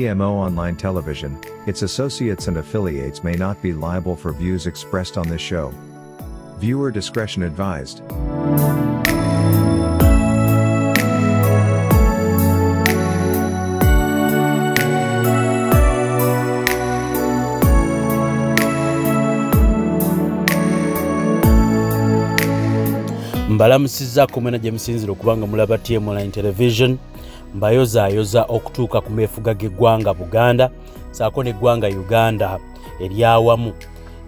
TMO Online Television, its associates and affiliates may not be liable for views expressed on this show. Viewer discretion advised. Mbalamusizzaako mwena gye musinzira okubanga mulaba TMO Online Television. Mbayozaayoza okutuuka ku meefuga g'eggwanga Buganda ssaako n'eggwanga Uganda eryawamu.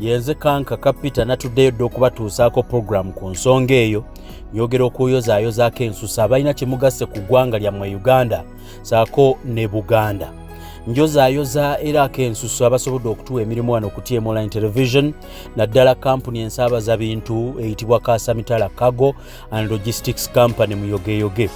Yenze Kanka Kapita natuddeyo dda okubatuusaako program ku nsonga eyo, nyogera okuyozaayozaako ensusa abalina kye mugasse ku ggwanga lyammwe Uganda ssaako ne Buganda. Njozaayoza era ak'ensusu abasobodde okutuwa emirimu wano ku TMO Online Television, naddala kampuni ensaabaza bintu eyitibwa Kasamitala Cargo and Logistics Company mu Yogeyoge.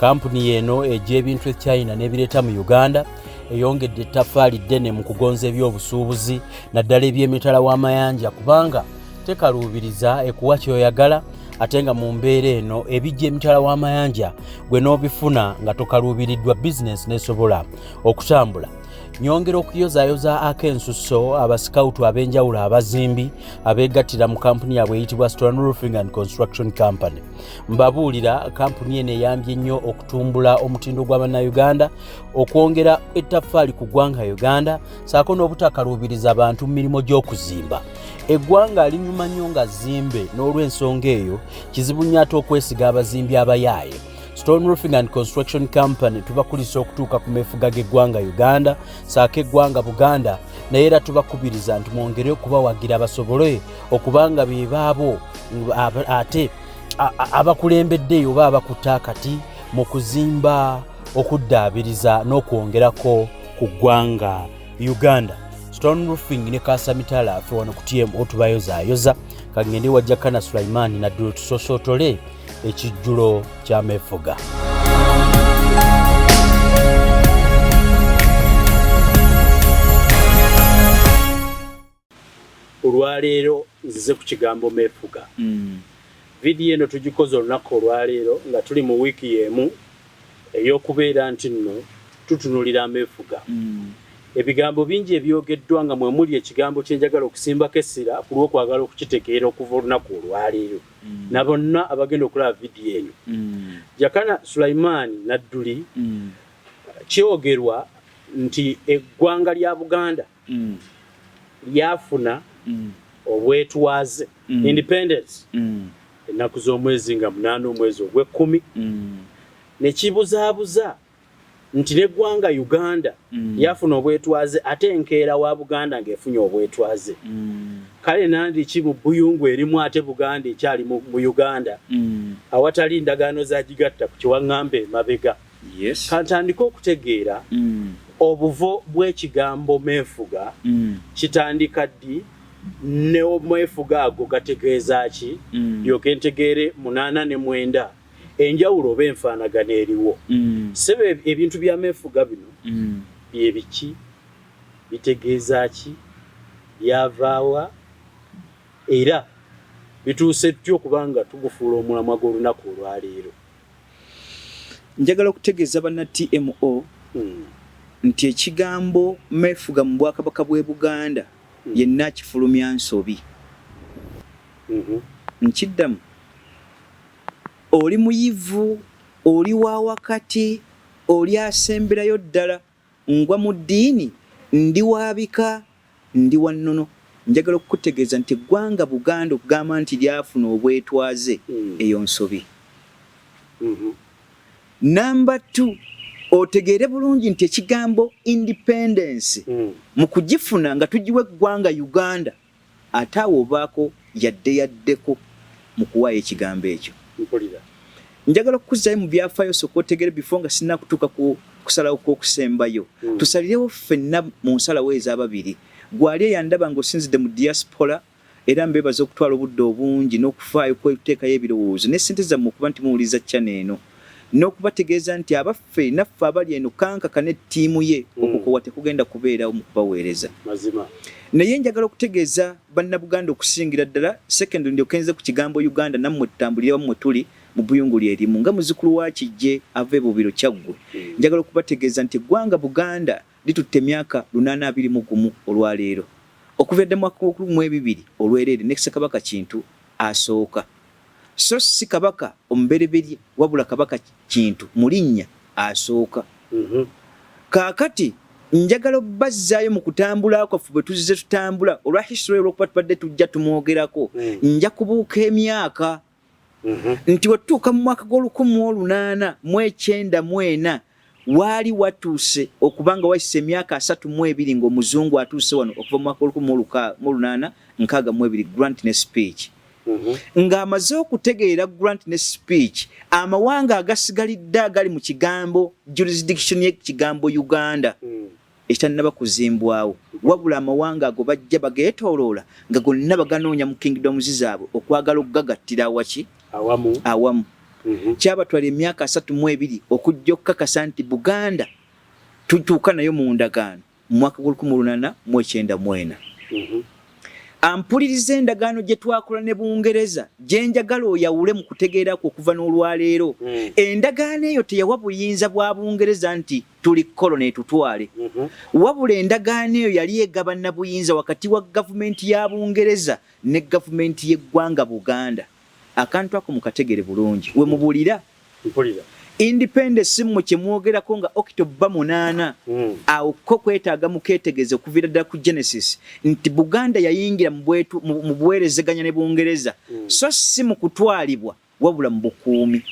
Kampuni yeno egy'ebintu e China n'ebireeta mu Uganda eyongedde ettaffaali ddene mu kugonza ebyobusuubuzi naddala eby'emitala w'amayanja kubanga tekaluubiriza ekuwa ky'oyagala ate nga mu mbeera eno ebijja emitala w'amayanja gwe n'obifuna nga tokaluubiriddwa bizinesi n'esobola okutambula. Nyongera okuyozaayoza ak'ensuso abasikawutu ab'enjawulo abazimbi abeegattira mu kampuni yaabwe eyitibwa Stone Roofing and Construction Company. Mbabuulira kampuni eno eyambye nnyo okutumbula omutindo gw'Abannayuganda, okwongera ettaffaali ku ggwanga Uganda ssaako n'obutakaluubiriza abantu mu mirimu gy'okuzimba. Eggwanga linyuma nnyo nga zimbe n'olw'ensonga eyo kizibu nnyo ate okwesiga abazimbi abayaaye. Stone Roofing and Construction Company tubakulisa okutuuka ku meefuga g'eggwanga Uganda ssaako eggwanga Buganda, naye era tubakubiriza nti mwongere okubawagira basobole okubanga be baabo ate abakulembeddeyo oba abakutte akati mu kuzimba, okuddaabiriza n'okwongerako ku ggwanga Uganda. Stone Roofing ne Kasamitala affe wano ku TMO tubayozaayoza. Kagende wajja Kana Sulaiman Nadduli tusosootole ekijjulo kya meefuga. Olwaleero nzize ku kigambo meefuga. Vidiyo eno tugikoze olunaku olwaleero nga tuli mu wiiki y'emu ey'okubeera nti nno tutunulira meefuga. Ebigambo bingi ebyogeddwa nga mwe muli ekigambo kye njagala okusimbako essira ku lw'okwagala okukitegeera okuva olunaku olwaleero. Na bonna abagenda okulaba vidiyo eno. Jakana Sulaiman Nadduli kyogerwa nti eggwanga lya Buganda lyafuna obwetwaze independence ennaku z'omwezi nga 8 omwezi ogw'ekkumi, ne kibuzaabuza nti n'eggwanga Uganda lyafuna obwetwaze ate enkeera wa Buganda ng'efunye obwetwaze. Kale nandi ki mu buyungu erimu ate Buganda ekyali mu Uganda awatali ndagaano za gigatta ku kiwaŋŋambe mabega. Kantandika okutegeera obuvo bw'ekigambo meefuga kitandika ddi ne omwefuga ago gategeeza ki, lyoke ntegeere 8 ne 9 enjawulo oba enfaanagano eriwo. Sebe ebintu bya meefuga bino bye biki, bitegeeza ki, byavaawa era bituuse tutya okubanga tugufuula omulamwa gw'olunaku olwaleero. Njagala okutegeeza banna TMO nti ekigambo meefuga mu Bwakabaka bw'e Buganda yenna akifulumya nsobi. Nkiddamu, oli muyivu, oli wa wakati, oli asemberayo ddala, ngwa mu ddiini, ndi wabika, ndi wa nnono. Njagala okukutegeeza nti eggwanga Buganda okugamba nti lyafuna obwetwaze eyo nsobi. Number 2, otegeere bulungi nti ekigambo independence mu kugifuna nga tugiwa eggwanga Uganda ate awo obaako yaddeko mu kuwaayo ekigambo ekyo. Njagala okukuzaayo mu byafaayo sooka otegeere before nga sinna kutuuka ku kusalawo kw'okusembayo. Tusalirewo ffenna mu nsalawo ez'ababiri. Gwali eyandaba ng'osinzidde mu diaspora era mbeebaza okutwala obudde obungi n'okufaayo kweteekayo ebirowoozo n'essente zammwe okuba nti muwuliriza channel eno, n'okubategeeza nti abaffe naffe abali eno Kankaka ne ttiimu ye okukowa tekugenda kubeerawo mu kubaweereza. Naye njagala okutegeeza bannabuganda okusingira ddala, second ndyokenze ku kigambo Uganda nammwe tutambulira wammwe tuli mu buyunguli erimu nga muzukulu wa kijje ave bubiro kyaggwe. Njagala okubategeeza nti eggwanga Buganda litutte emyaka 821 olwaleero okuva edda mwaka gw'okulumu 2 olwereere ne Ssekabaka Kintu asooka so si kabaka omubereberye wabula kabaka Kintu mulinnya asooka. Kaakati njagala obbazaayo mu kutambula kwaffe bwe tuzze tutambula olwa history olw'okuba tubadde tujja tumwogerako nja kubuuka emyaka nti watuuka mu mwaka gw'olukumu waali watuuse okubanga wayise emyaka 32 ng'omuzungu atuuse wano okuva mu mwaka gw'olukumu grant ne speech ng'amaze okutegeera grant ne speech amawanga agasigalidde agali mu kigambo jurisdiction y'ekigambo Uganda ekitannaba kuzimbwawo wabula amawanga ago bajja bageetooloola nga gonna baganoonya mu kingdoms zaabwe okwagala okugagattira awamu kyabatwala emyaka 32 okujja okukakasa nti Buganda tutuuka nayo mu ndagaano mu mwaka gw'olukumu 1894 ampuliriza endagaano gye twakola ne Bungereza gye njagala oyawule mu kutegeerako okuva n'olwaleero endagaano eyo teyawa buyinza bwa Bungereza nti tuli kolone tutwale wabula endagaano eyo yali egabana buyinza wakati wa gavumenti ya Bungereza ne gavumenti y'eggwanga Buganda. Akantu ako mukategere bulungi we mubulira independence mu kyemwogerako nga October 8 awo ko kwetaaga mukeetegeze okuvira ddala ku Genesis nti Buganda yayingira mu buweerezeganya ne Bungereza so si mu kutwalibwa wabula mu bukuumi.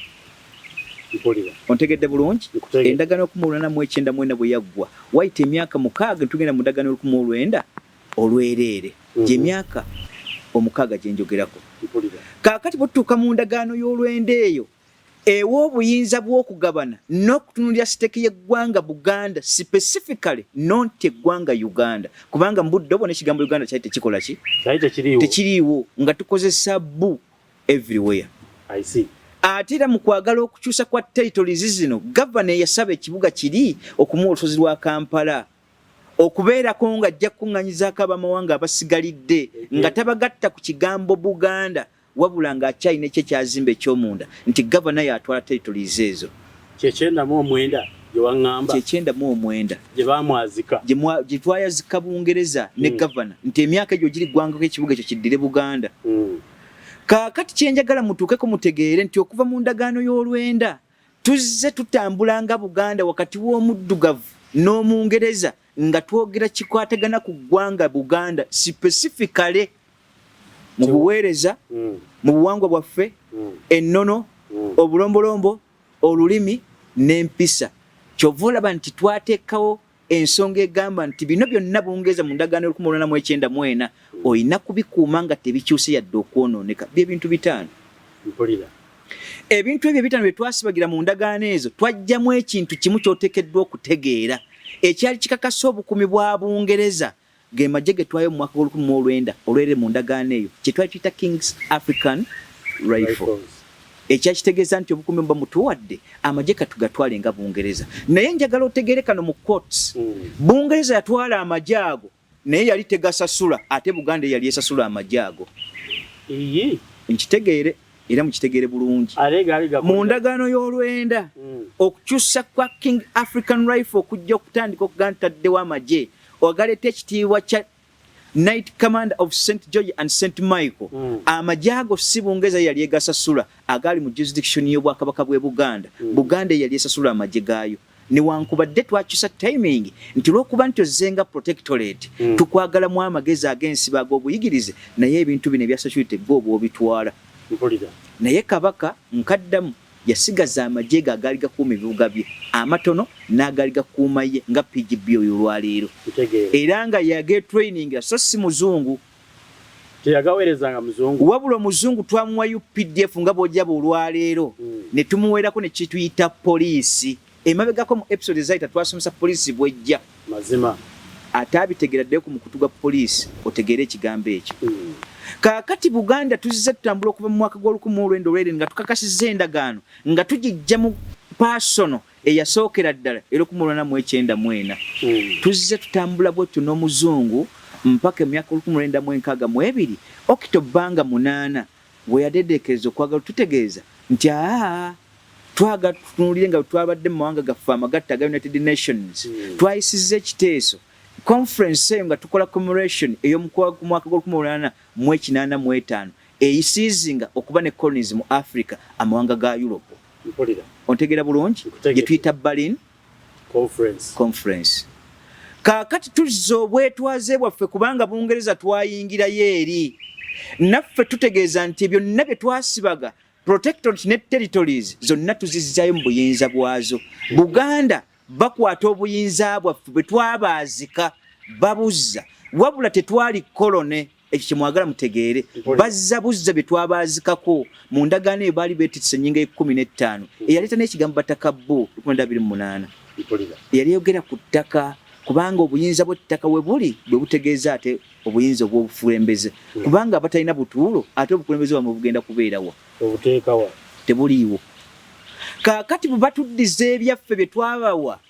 Ontegedde bulungi endagaano y'olukumu 1894 bwe yaggwa wayita emyaka 6 tugenda mu ndagaano y'olukumu 9 olwereere gy'emyaka 6 gye njogerako. Kaakati bw'otutuuka mu ndagaano y'olwenda eyo ewa obuyinza bw'okugabana n'okutunuulira siteeki y'eggwanga Buganda specifically not eggwanga Uganda kubanga mu budde obwo n'ekigambo Uganda kyali tekikola ki tekiriiwo nga tukozesa bu everywhere. Ate era mu kwagala okukyusa kwa territories zino gavana yasaba ekibuga kiri okumuwa olusozi lwa Kampala okubeerako nga ajja kuŋŋanyizaako abamawanga abasigalidde nga tabagatta ku kigambo Buganda wabula nga akyalina ekyo kyazimba eky'omunda nti gavana yatwala territories ezo. Kyekyenda mu omwenda gye baamwazika gye twayazika Bungereza ne gavana nti emyaka egyo giri ggwangako ekibuga ekyo kiddire Buganda. Kaakati kyenjagala mutuukeko mutegeere nti okuva mu ndagaano y'olwenda tuzze tutambula nga Buganda wakati w'omuddugavu n'Omungereza nga twogera kikwatagana ku ggwanga Buganda specifically mu buweereza mu buwangwa bwaffe ennono obulombolombo olulimi n'empisa. Kyova olaba nti twateekawo ensonga egamba nti bino byonna Bungereza mu ndagaano y'olukumu 1894 olina kubikuuma nga tebikyuse yadde okwonooneka by'ebintu 5. Ebintu ebyo 5 bye twasibagira mu ndagaano ezo twajjamu ekintu kimu ky'oteekeddwa okutegeera ekyali kikakasa obukumi bwa Bungereza ge magye ge twayo mu mwaka gw'olukumu 9 olwere mu ndagaano eyo kye twali tuyita King's African Rifle ekyakitegeeza nti obukumi bwa Tukuwadde amagye katugatwale nga Bungereza. Naye njagala otegeere kano mu courts Bungereza yatwala amagye ago naye yali tegasasula ate Buganda yali esasula amagye ago. Nkitegeere era mukitegeere bulungi mu ndagaano y'olwenda okukyusa kwa King African Rifle okujja okutandika okugantaddewo amagye ogaleeta ekitiibwa kya Knight Commander of St. George and St. Michael amagye ago si Bungereza yali egasasula agali mu jurisdiction y'obwakabaka bw'e Buganda. Buganda yali esasula amagye gaayo newankubadde twakyusa timing nti lw'okuba nti ozzenga protectorate tukwagalamu amagezi ag'ensiba ag'obuyigirize naye ebintu bino ebyasasulite bo bw'obitwala. Naye kabaka nkaddamu yasigaza amagye ge agaali gakuuma ebibuga bye amatono n'agaali gakuuma ye nga PGB oyo olwaleero era nga yagetrainingira so si muzungu teyagaweerezanga muzungu wabula omuzungu twamuwa UPDF nga bw'ojaba olwaleero ne tumuweerako ne kituyita poliisi. Emabegako mu episode zaita twasomesa poliisi bwejja mazima ate abitegera ddeko ku mukutu gwa poliisi otegeere ekigambo ekyo. Kaakati Buganda tuzze tutambula okuva mu mwaka gw'olukumu 9 nga tukakasizza endagaano nga tugijja mu personal eyasookera ddala erukumu 1894 tuzze tutambula bwetyo n'omuzungu mpaka emyaka 1962 October 8 we yadedeekeza okwagala tutegeeza nti twaga tutunulire nga twabadde mu mawanga gaffe amagatta ga United Nations twayisizza ekiteeso conference eyo nga tukola commemoration ey'omwaka gw'1885 eyisiizinga okuba ne colonies mu Africa amawanga ga Europe. Ontegeera bulungi gye tuyita Berlin conference. Kaakati tuzza obwetwaze bwaffe kubanga Bungereza twayingirayo eri. Naffe tutegeeza nti byonna bye twasibaga protectorate ne territories zonna tuzizzaayo mu buyinza bwazo. Buganda bakwata obuyinza bwaffe bwe twabaazika babuzza wabula tetwali kolone. Ekyo kyemwagala mutegeere bazza buzza bye twabaazikako mu ndagaano eyo baali beetisse ennyinga ye15 eyaleeta n'ekigambo batakabbu 2028 eyali yogera ku ttaka kubanga obuyinza bw'ettaka we buli bwe butegeeza ate obuyinza obw'obukulembeze kubanga abatalina butuulo ate obukulembeze bwamwe bugenda kubeerawa obuteekawa tebuliiwo. Kaakati bwe batuddiza ebyaffe bye twabawa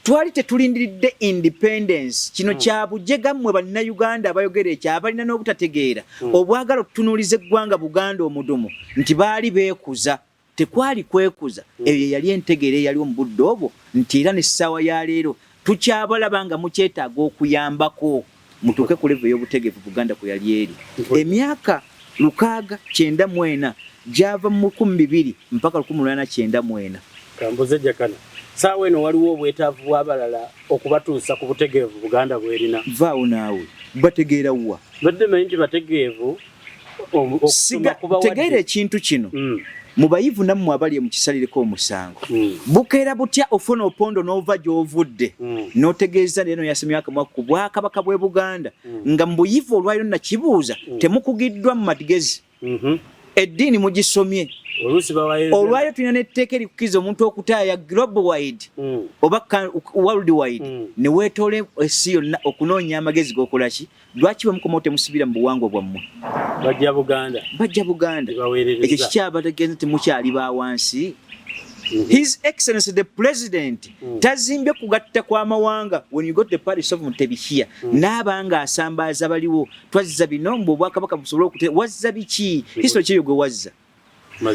twali tetulindiridde independence kino kya bujega mmwe bannayuganda abayogera ekyo abalina n'obutategeera obwagala okutunuuliza eggwanga Buganda omudumu nti baali beekuza tekwali kwekuza eyo yali entegeera eyaliwo mu budde obwo nti era n'essaawa ya leero tukyabalaba nga mukyetaaga okuyambako mutuuke ku level y'obutegeevu Buganda kwe yali eri. Emyaka 694 gyava mu 2000 mpaka 1894 kambuze jakana saawa eno waliwo obwetaavu bw'abalala okubatuusa ku butegeevu Buganda bw'erina. Vaawo naawe bategeera wa badde manyi nti bategeevu okusoma kubawadde tegeera ekintu kino mu bayivu nammwe abali mu kisalireko omusango bukeera butya ofuna opondo n'ova gy'ovudde n'otegeeza leero yasemye akamwa ku Bwakabaka bw'e Buganda nga mu buyivu olwaliro nakibuuza temukugiddwa mu magezi eddiini mugisomye olwayo tulina n'etteeka erikukkiriza omuntu okutaaya global wide oba world wide ne weetoola ensi yonna okunoonya amagezi g'okola ki lwaki bamukomawo temusibira mu buwangwa bwammwe bajja Buganda ekyo kikyabategeeza nti mukyali ba wansi. His Excellency the President tazimbye kugatta kw'amawanga when you got the Paris of Mutebihia n'abanga asambaaza baliwo twazza bino mbu Obwakabaka busobole okutera wazza biki history kyeyo gwe wazza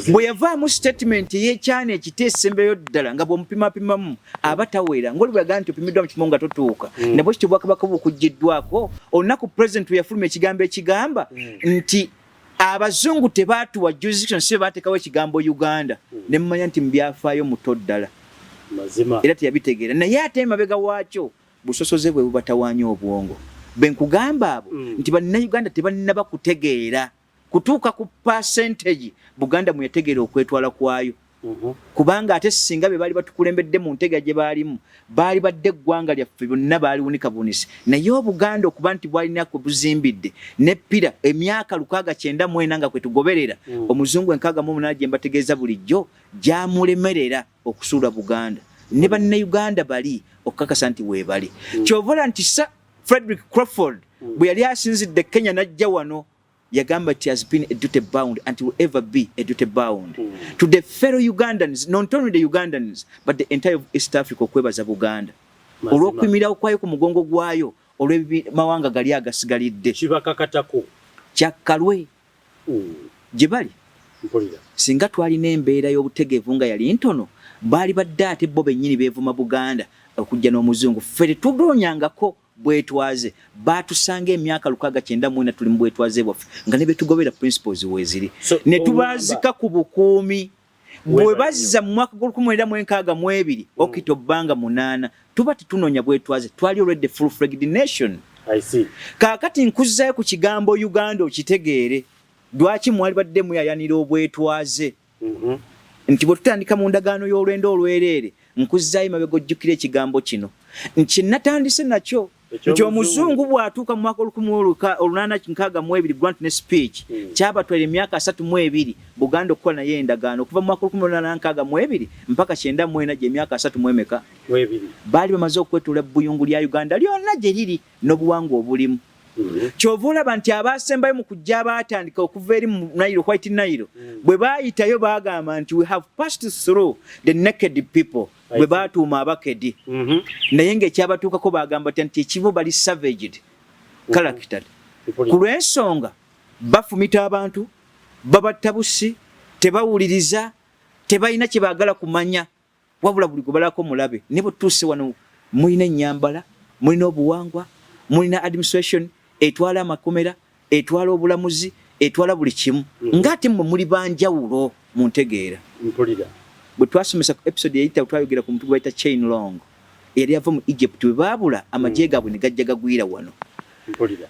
bwe yavaamu statement y'ekyana ekiteesa embeeyo ddala nga bw'omupimapimamu abatawera ng'oli bwe yagamba nti opimiddwa mu kipimo nga totuuka nabwe kityo Obwakabaka bukuggiddwako olunaku President we yafuluma ekigambo ekigamba nti abazungu tebaatuwa jurisdiction si baateekawo ekigambo Uganda ne mmanya nti mbyafaayo muto ddala era teyabitegeera naye ate emabega waakyo busosoze bwe bubatawaanya obwongo be nkugamba abo nti bannayuganda tebannaba kutegeera kutuuka ku percentage Buganda mwe yategeera okwetwala kwayo kubanga ate singa be baali batukulembedde mu ntega gye baalimu baali badde eggwanga lyaffe byonna baaliwunika bunisi naye Obuganda okuba nti bwalina kubuzimbidde ne pira emyaka 694 nga kwe tugoberera omuzungu 68 gye mbategeeza bulijjo gyamulemerera okusuula Buganda ne bannayuganda bali okukakasa nti weebali kyovola nti Sir Frederick Crawford bwe yali asinzidde Kenya n'ajja wano yagamba it has been a duty bound and will ever be a duty bound to the fellow Ugandans, not only the Ugandans but the entire East Africa okwebaza Buganda olw'okuyimirirawo kwayo ku mugongo gwayo olw'emawanga gali agasigalidde kibakakatako kyakkalwe gye bali singa twalina embeera y'obutegeevu nga yali ntono baali badde ate bo bennyini beevuma Buganda okujja n'omuzungu ffe tetugoonyangako bwetwaze batusanga emyaka 694 tuli mu bwetwaze bwaffe nga ne betugobera principles weziri ne tubaazika ku bukuumi bwe bazza mu mwaka gw'1962 Okitobbanga 8 tuba tetunoonya bwetwaze twali already full flagged nation. Kaakati nkuzzayo ku kigambo Uganda okitegeere lwaki mwali badde muyayanira obwetwaze nti bwe tutandika mu ndagaano y'olwendo olwereere nkuzzayo mabega ojjukira ekigambo kino nti natandise nakyo nti omuzungu bw'atuuka mu mwaka 1862 grant ne speech kyabatwala emyaka 32 Buganda okukola naye endagaano okuva mu mwaka 1862 mpaka 94 gye emyaka 32 baali bamaze okwetula ebbuyungu lya Uganda lyonna gye liri n'obuwangwa obulimu kyova olaba nti abaasembayo mu kujja baatandika okuva eri mu Nile White Nile bwe baayitayo baagamba nti we have passed through the naked people bwe baatuuma abakedi naye ng'ekyabatuukako baagamba nti ekibo bali savaged character ku lw'ensonga bafumita abantu babatta busi tebawuliriza tebalina kye baagala kumanya wabula buli gobalako mulabe ne bwe tuuse wano mulina ennyambala mulina obuwangwa mulina administration etwala amakomera etwala obulamuzi etwala buli kimu ng'ate mmwe muli banjawulo mu ntegeera bwe twasomesa ku episode eyita twayogera ku muntu gwe bayita chain long yali ava mu Egypt bwe baabula amagye gaabwe ne gajja gagwira wano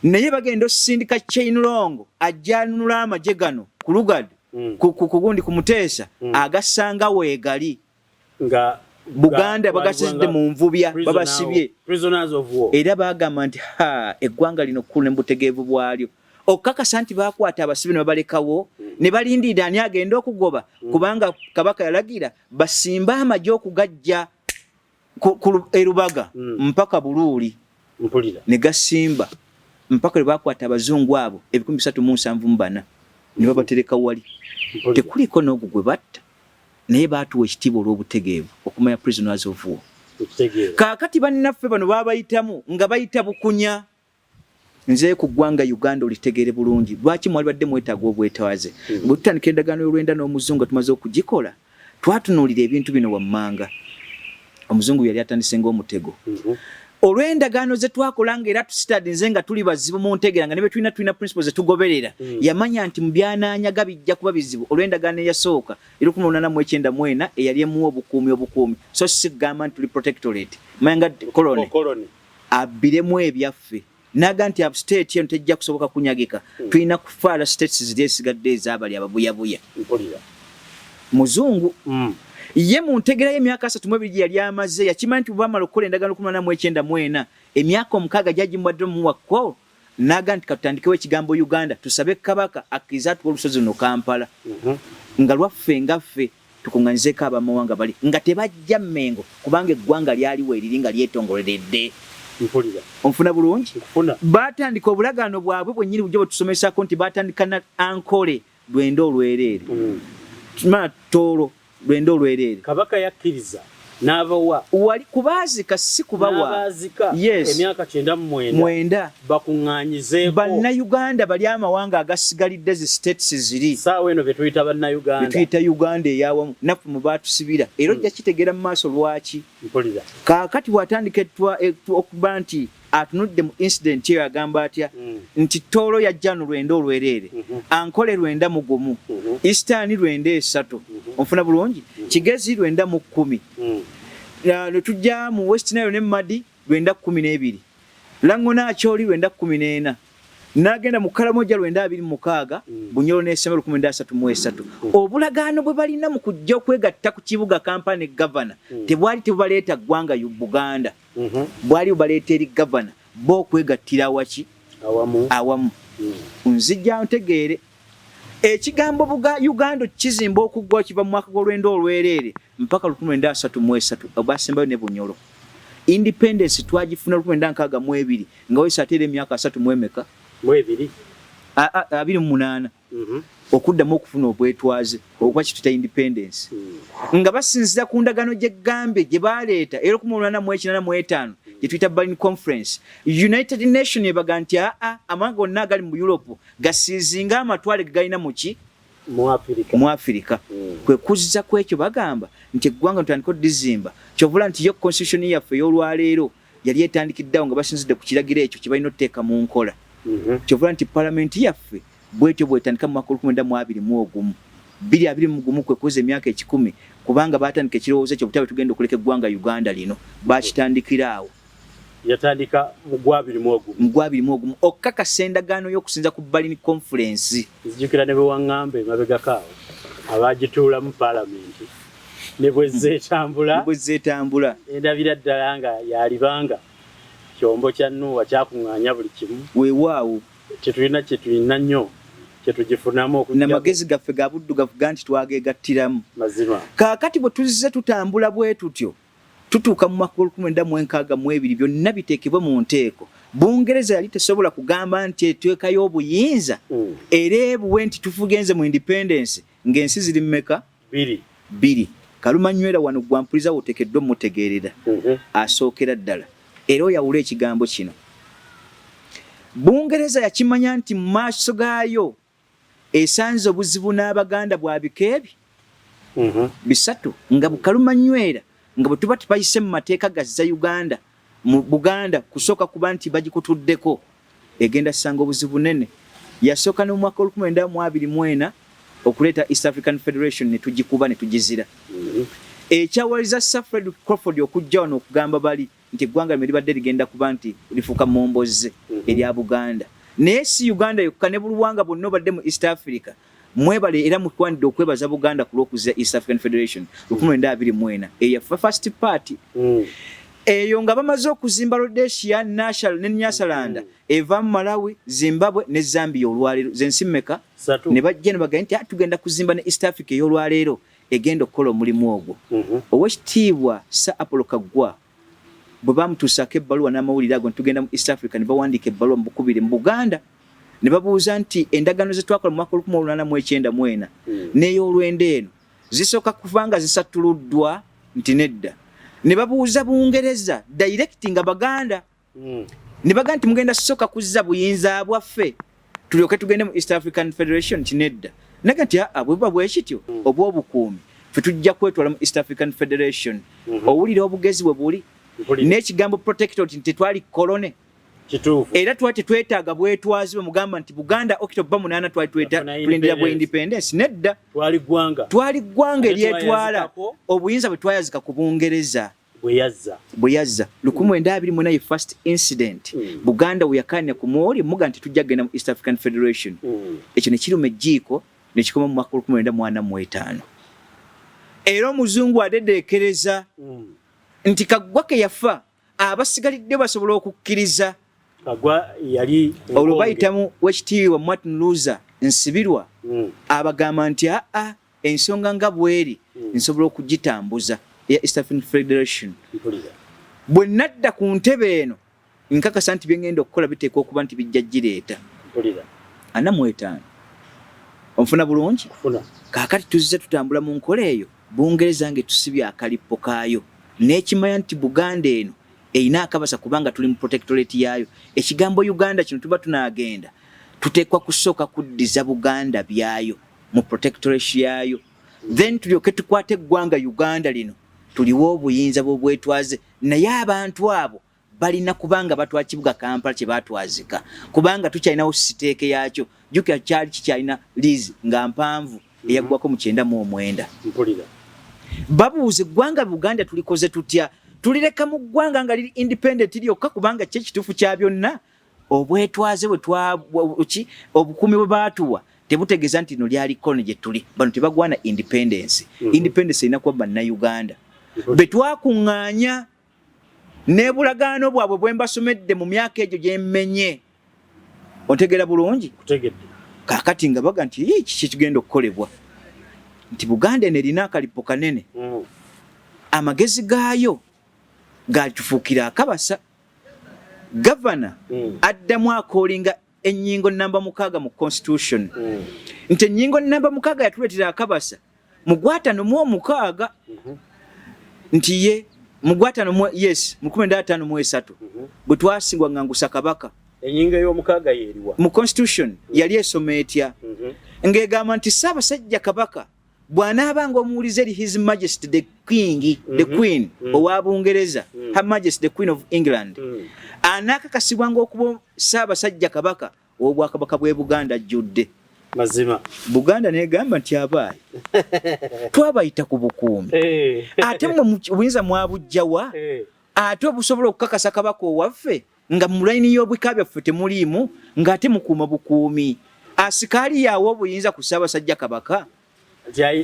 naye bagenda osindika chain long ajja anunula amagye gano ku Lugard kugundi ku Muteesa agasanga weegali nga Buganda bagasizidde mu nvubya babasibye era bagamba nti eggwanga lino kkulu ne butegeevu bwalyo okukakasa nti bakwata abasibe ne babalekawo ne balindirira ani agenda okugoba kubanga kabaka yalagira basimba amagye okugajja erubaga mpaka Buluuli ne gasimba mpaka lwe bakwata abazungu abo 374 ne babatereka wali tekuliko n'ogwo gwe batta naye baatuwa ekitiibwa olw'obutegeevu okumanya prisoners of war kaakati bannaffe bano babayitamu nga bayita bukunya nze ku ggwanga Uganda olitegeere bulungi lwaki mwali badde mwetaaga obwetaaze bwe tutandika endagaano y'olwenda n'omuzungu tumaze okugikola twatunuulira ebintu bino wammanga omuzungu yali atandise ng'omutego olw'endagaano ze twakola nga era tusitadde nze nga tuli bazibu mu ntegeera nga ne bwe tulina principles zetugoberera yamanya nti mu byanaanyaga bijja kuba bizibu olw'endagaano eyasooka 1894 eyali emuwa obukuumi so si kugamba nti tuli protectorate manya nga koloni abbiremu ebyaffe naga nti upstate eno tejja kusoboka kunyagika tulina kufaala states ziri esigadde ez'abali ababuyabuya muzungu ye mu ntegeera y'emyaka 32 yali amaze yakimanyi nti bwamala okukola endagaano 1894 emyaka 6 gyagimwadde mu Kkwo naga nti katutandikewo ekigambo Uganda tusabe kabaka akkirize atuwa olusozi luno Kampala nga lwaffe ngaffe tukuŋŋanyizeeko abamawanga bali nga tebajja Mmengo kubanga eggwanga lyaliwo eriri nga lyetongoleredde onfuna bulungi baatandika obulagaano bwabwe bwennyini bujja bwe tusomesako nti baatandika na ankole lwenda olwereere tumala toolo lwenda olwereere kabaka yakkiriza n'abawa wali kubaazika si kubawa emyaka 99 bakuŋŋaanyizeeko bannayuganda bali amawanga agasigalidde zi states ziri saawa eno betuyita betuyita Uganda eyawamu naffe mu baatusiibira era ojja kitegeera mu maaso lwaki kaakati bw'atandika okuba nti atunudde mu incident eyo agamba atya nti toolo yajja no lwenda olwereere ankole lwenda mu gumu Eastern lwenda 3 onfuna bulungi Kigezi lwenda mu 10 ne tujja mu West Nile ne Madi lwenda 12 Lango Nakyoli lwenda 14 n'agenda mu Karamoja lwenda 26 Bunyoro n'Essemero 13 obulagaano bwe balina mu kujja okwegatta ku kibuga Kampala ne Governor tebwali tebaleeta ggwanga Buganda bwali baleeta eri Governor bo okwegattira waki awamu nzijja ntegeere ekigambo Uganda kizimba okuggwa kiva mu mwaka gw'olwenda olwereere mpaka 1933 obasembayo ne Bunyoro independence twagifuna 1962 nga wese ateera emyaka 3 mu emeka 28 okuddamu okufuna obwetwaze okuba kituta independence nga basinzira ku ndagaano gy'eggambe gye baleeta era 1885 gye tuyita Berlin Conference United Nations ebaga nti amawanga gonna agali mu Europe gasiizinga amatwale ge galina muki mu Africa kwe kuziza kwekyo bagamba nti eggwanga ntandika December kyovula nti yo constitution yaffe y'olwaleero yali etandikiddeawo nga basinzidde ku kiragiro ekyo kye balina otteeka mu nkola kyovula nti parliament yaffe bwetyo bwetandika mu mwaka 2021 kwe kuza emyaka 10 kubanga baatandika ekirowoozo ekyo butabe tugenda okuleka eggwanga Uganda lino bakitandikira awo yatandika mu 2021 okukakasa endagaano y'okusinza ku Berlin Conference zijjukira ne bewaŋŋambe mabegakaawo abagituula mu parliament ne bwe zeetambula endabira ddala nga yalibanga kyombo kya Nuuwa kyakuŋŋaanya buli kimu weewaawo kyetulina nnyo kyetugifunamu n'amagezi gaffe ga buddugavu ganti twageegattiramu mazima kaakati bwe tuzze tutambula bwe tutyo tutuuka mu mwaka 1962 byonna biteekebwe mu nteeko Bungereza yali tesobola kugamba nti etweka y'obuyinza era ebuwe nti tufugenze mu independence ng'ensi ziri mmeka 2 Kalumanywera wano gwampuliza wotekeddwa mutegeerera asookera ddala era oyawula ekigambo kino Bungereza yakimanya nti mu maaso gaayo esanze obuzibu n'Abaganda bwabikeebi bisatu nga bukalumanywera nga bwe tuba tubayise mu mateeka gazza Uganda mu Buganda kusooka kuba nti bagikutuddeko egenda ssanga obuzibu nene. Yasooka no mwaka 1924 okuleeta East African Federation ne tugikuba ne tugizira. Ekyawaliza Safred Crawford okujja wano okugamba bali nti eggwanga lye libadde ligenda kuba nti lifuuka momboze erya Buganda. Naye si Uganda yokka ne buluwanga bonna obadde mu East Africa. Mwebale era mukwanidde okwebaza Buganda ku lw'okuzza East African Federation 1924 eyafa first party. Eyo nga bamaze okuzimba Rhodesia, National ne Nyasaland eva mu Malawi, Zimbabwe ne Zambia olwaleero zensi mmeka ne bajja ne bagamba nti tugenda kuzimba ne East Africa ey'olwaleero egenda okukola omulimu ogwo. Owekitiibwa Sir Apollo Kaggwa bwe bamutuusaako ebbaluwa n'amawulire ago tugenda mu East Africa ne bawandiika ebbaluwa mu bukubiri mu Buganda ne babuuza nti endagaano ze twakola mu mwaka 1894 n'ey'olwenda eno zisooka kuvanga zisattuluddwa nti nedda. Ne babuuza Bungereza direct nga Baganda ne bagamba nti mugenda sooka kuzza buyinza bwaffe tulyoke tugende mu East African Federation nti nedda. Naga nti bwe bwekityo obw'obukuumi ffe tujja kwetwala mu East African Federation. Owulira obugezi bwe buli n'ekigambo protectorate nti tetwali kolone era twali tetwetaaga bwetwazi bwe mugamba nti Buganda October 8 twali tulindira bwe independence nedda. Twali ggwanga eryetwala obuyinza bwe twayazika ku Bungereza bwe yazza 1924 first incident Buganda weyakanya ku Maori muga nti tujja genda mu East African Federation. Ekyo ne kiruma ejjiiko ne kikoma mu mwaka 1945 era omuzungu adedeekereza nti Kaggwa ke yafa abasigalidde basobola okukkiriza. Kaggwa yali olwo bayitamu wekitiibwa Martin Luther Nsibirwa abagamba nti ensonga nga bweri nsobola okugitambuza ya East African Federation. Bwe nadda ku ntebe eno nkakasa nti byengenda okukola biteekwa okuba nti bijja gireeta 45 onfuna bulungi kaakati tuzze tutambula mu nkola eyo Bungereza nge tusibye akalippo kaayo n'ekimanya nti Buganda eno eyina akabasa kubanga tuli mu protectorate yaayo. Ekigambo Uganda kino tuba tunaagenda tuteekwa kusooka kuddiza Buganda byayo mu protectorate yaayo then tulyoke tukwate eggwanga Uganda lino tuliwo obuyinza bw'obwetwaze naye abantu abo balina kubanga batwala kibuga Kampala kye batwazika kubanga tukyalinawo siteeke yaakyo jjukira kyali kikyalina lizi nga mpanvu eyaggwako mu 1999. Babuuze eggwanga Buganda tulikoze tutya tulireka mu ggwanga nga liri independent lyokka kubanga kye kituufu kya byonna obwetwaze obukuumi bwe baatuwa tebutegeeza nti no lyali koloni gye tuli bano tebagwana independence. Independence erina kuba bannayuganda be twakuŋŋaanya n'ebulagaano bwabwe bwe mbasomedde mu myaka egyo gye mmenye. Otegeera bulungi kaakati nga baga nti kiki kigenda okukolebwa nti Buganda eno erina akalippo kanene amagezi gaayo galitufuukira akabasa. Gavana addamu akoolinga ennyingo namba 6 mu constitution nti ennyingo namba 6 yatuleetera akabasa mu Gwatano mu 6 nti ye mu Gwatano mu 1953 bwe twasingwa ngangusa kabaka ennyingo y'omukaaga yeeriwa mu constitution yali esoma etya ng'egamba nti Ssaabasajja Kabaka bw'anaabanga omuwulize eri His Majesty the King, the Queen owa Bungereza, Her Majesty the Queen of England, anaakakasibwanga okuba Ssaabasajja Kabaka ow'Obwakabaka bw'e Buganda ajjudde. Mazima Buganda n'egamba nti abaayi twabayita ku bukuumi ate mwe obuyinza mwabujjawa ate obusobola okukakasa kabaka owaffe nga mu layini y'obwika byaffe temuliimu ng'ate mukuuma bukuumi. Asikaali yaawe obuyinza ku Ssaabasajja Kabaka.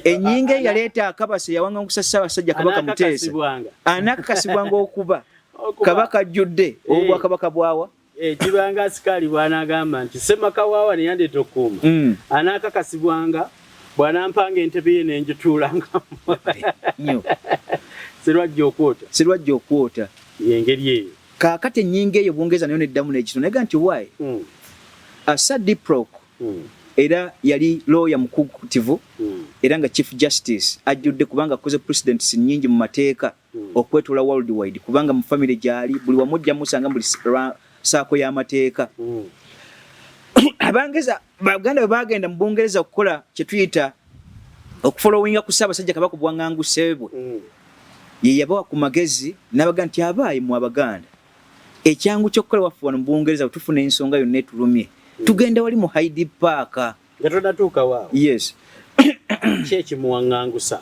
Ennyingo eyaleeta akabasa yawangangusa Ssaabasajja Kabaka Muteesa anaakakasibwanga okuba kabaka ajjudde obwakabaka bwawa kibanga asikaali bw'anaagamba nti Ssemaka waawa ne yandeeta okuuma anaakakasibwanga bw'anampanga entebe ye n'engituulangamu serwajja okwota y'engeri eyo. Kaakati ennyingo eyo Bungereza nayo neddamu n'ekitono nega nti why Sir Diprok era yali lawyer mukukutivu era nga Chief Justice ajjudde kubanga akoze precedents nnyingi mu mateeka okwetula worldwide kubanga mu family gyali buli wamujja musanga buli Ssaako y'amateeka. Abangeza Baganda bwe bagenda mu Bungereza okukola kye tuyita okufollowinga ku Ssaabasajja Kabaka Bwangangusebwe ye yabawa ku magezi n'abaga nti abaayi mu Abaganda ekyangu ky'okukola waffe wano mu Bungereza tufuna ensonga yonna etulumye tugenda wali mu Hyde Park nga tonatuuka waawo. Yes. Kyeki muwaŋŋangusa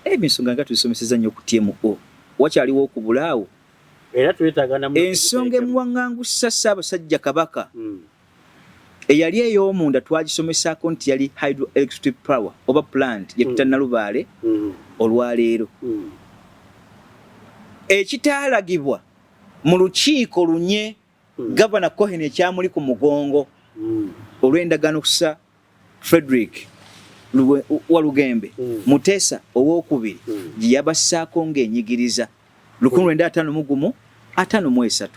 ensonga nga tuzisomeseza nnyo ku TMO wakyaliwo okubulaawo era twetaaga namu ensonga emuwaŋŋangusa Ssaabasajja Kabaka eyali ey'omunda twagisomesaako nti yali hydroelectric power oba plant yetuta Nalubaale olwaleero ekitaalagibwa mu lukiiko lunye Gavana Cohen ekyamuli ku mugongo olw'endagaano kusa Frederick Walugembe Muteesa owookubiri gye yabassaako ng'enyigiriza 1953